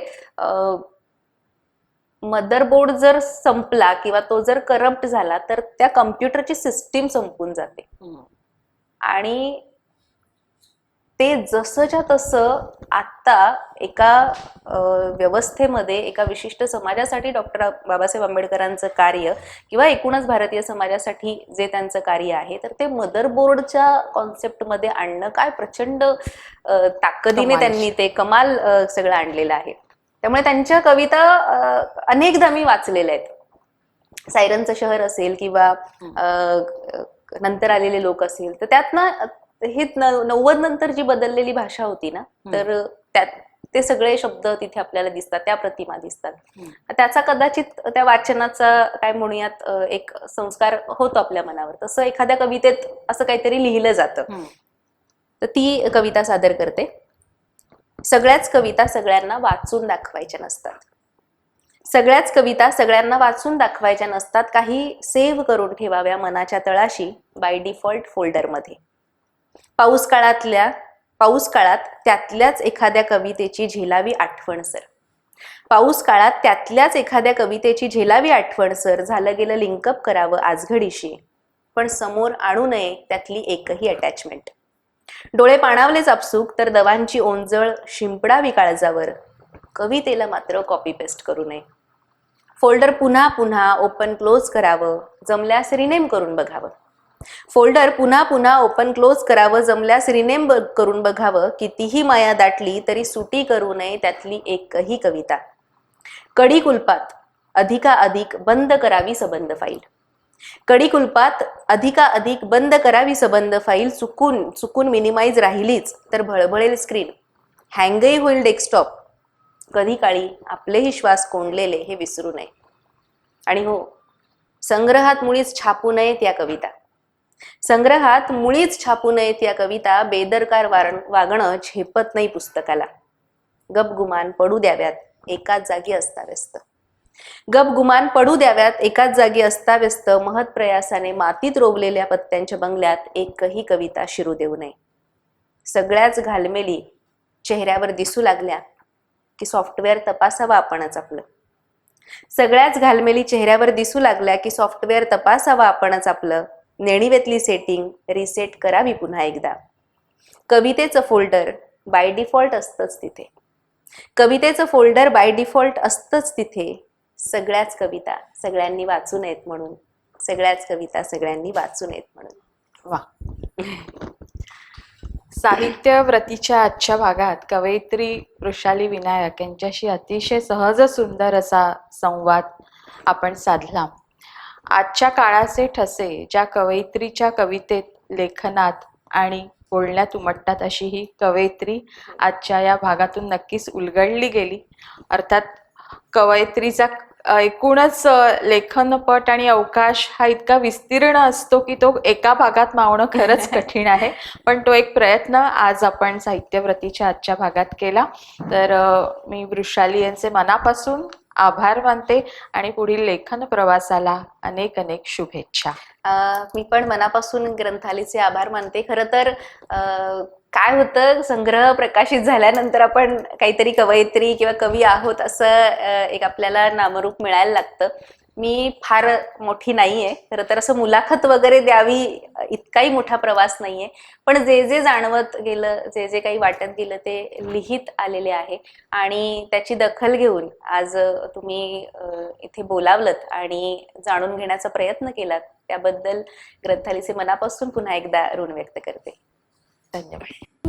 मदरबोर्ड जर संपला किंवा तो जर करप्ट झाला तर त्या कम्प्युटरची सिस्टीम संपून जाते. आणि ते जसंच्या तसं आता एका व्यवस्थेमध्ये, एका विशिष्ट समाजासाठी डॉक्टर बाबासाहेब आंबेडकरांचं कार्य किंवा एकूणच भारतीय समाजासाठी जे त्यांचं कार्य आहे, तर ते मदरबोर्डच्या कॉन्सेप्टमध्ये आणणं काय प्रचंड ताकदीने त्यांनी ते कमाल सगळं आणलेलं आहे. त्यामुळे त्यांच्या कविता अनेकदा मी वाचलेल्या आहेत. सायरनचं शहर असेल किंवा नंतर आलेले लोक असेल, तर त्यातनं हे 90 नंतर जी बदललेली भाषा होती ना, तर त्यात ते सगळे शब्द तिथे आपल्याला दिसतात, त्या प्रतिमा दिसतात. त्याचा कदाचित त्या वाचनाचा काय म्हणूयात एक संस्कार होतो आपल्या मनावर. तसं एखाद्या कवितेत असं काहीतरी लिहिलं जातं. तर ती कविता सादर करते. सगळ्याच कविता सगळ्यांना वाचून दाखवायच्या नसतात. सगळ्याच कविता सगळ्यांना वाचून दाखवायच्या नसतात. काही सेव्ह करून ठेवाव्या मनाच्या तळाशी बाय डिफॉल्ट फोल्डरमध्ये. पाऊस काळात त्यातल्याच एखाद्या कवितेची झेलावी आठवण सर. पाऊस काळात त्यातल्याच एखाद्या कवितेची झेलावी आठवण सर. झालं गेलं लिंकअप करावं आजघडीशी, पण समोर आणू नये त्यातली एकही अटॅचमेंट. डोळे पाणावलेच आपसूक तर दवांची ओंजळ शिंपडावी काळजावर. कवितेला मात्र कॉपी पेस्ट करू नये. फोल्डर पुन्हा पुन्हा ओपन क्लोज करावं, जमल्यास रिनेम करून बघावं. फोल्डर पुन्हा पुन्हा ओपन क्लोज करावं, जमल्यास रिनेम करून बघावं. कितीही माया दाटली तरी सुटी करू नये त्यातली एकही कविता. कडी कुलपात अधिकाधिक बंद करावी सबंध फाईल. कडी कुलपात अधिकाधिक बंद करावी सबंध फाईल. चुकून मिनिमाइज राहिलीच तर भळभळेल स्क्रीन, हँगही होईल डेस्कटॉप. कधी काळी आपलेही श्वास कोंडलेले हे विसरू नये. आणि हो, संग्रहात मुळीच छापू नयेत या कविता. संग्रहात मुळीच छापू नयेत या कविता. बेदरकार वागणं झेपत नाही पुस्तकाला. गपगुमान पडू द्याव्यात एकाच जागी अस्ताव्यस्त. गपगुमान पडू द्याव्यात एकाच जागी अस्ताव्यस्त. महत् प्रयासाने मातीत रोवलेल्या पत्त्यांच्या बंगल्यात एकही कविता शिरू देऊ नये. सगळ्याच घालमेली चेहऱ्यावर दिसू लागल्या की सॉफ्टवेअर तपासावं आपणच आपलं. सगळ्याच घालमेली चेहऱ्यावर दिसू लागल्या की सॉफ्टवेअर तपासावं आपणच आपलं. नेणिवेतली सेटिंग रिसेट करावी पुन्हा एकदा. कवितेचं फोल्डर बाय डिफॉल्ट असतंच तिथे. कवितेचं फोल्डर बाय डिफॉल्ट असतंच तिथे. सगळ्याच कविता सगळ्यांनी वाचू नयेत म्हणून. सगळ्याच कविता सगळ्यांनी वाचू नयेत म्हणून. वा. साहित्य व्रतीच्या आजच्या भागात कवयित्री वृषाली विनायक यांच्याशी अतिशय सहज सुंदर असा संवाद आपण साधला. आजच्या काळाचे ठसे ज्या कवयित्रीच्या कवितेत, लेखनात आणि बोलण्यात उमटतात, अशी ही कवयित्री आजच्या या भागातून नक्कीच उलगडली गेली. अर्थात कवयित्रीचा एकूणच लेखनपट आणि अवकाश हा इतका विस्तीर्ण असतो की तो एका भागात मावणं खरंच कठीण आहे. पण तो एक प्रयत्न आज आपण साहित्यव्रतीच्या आजच्या भागात केला. तर मी वृषाली यांचे मनापासून आभार मानते आणि पुढील लेखन प्रवासाला अनेक अनेक शुभेच्छा. मी पण मनापासून ग्रंथालीचे आभार मानते. खरं तर काय होतं, संग्रह प्रकाशित झाल्यानंतर आपण काहीतरी कवयित्री किंवा कवी आहोत असं एक आपल्याला नामरूप मिळायला लागतं. मी फार मोठी नाहीये, खरं तर असं मुलाखत वगैरे द्यावी इतकाही मोठा प्रवास नाहीये, पण जे जे जाणवत गेलं, जे जे काही वाटत गेलं ते लिहित आलेले आहे. आणि त्याची दखल घेऊन आज तुम्ही इथे बोलावलत आणि जाणून घेण्याचा प्रयत्न केलात, त्याबद्दल ग्रंथालीचे मनापासून पुन्हा एकदा ऋण व्यक्त करते. धन्यवाद.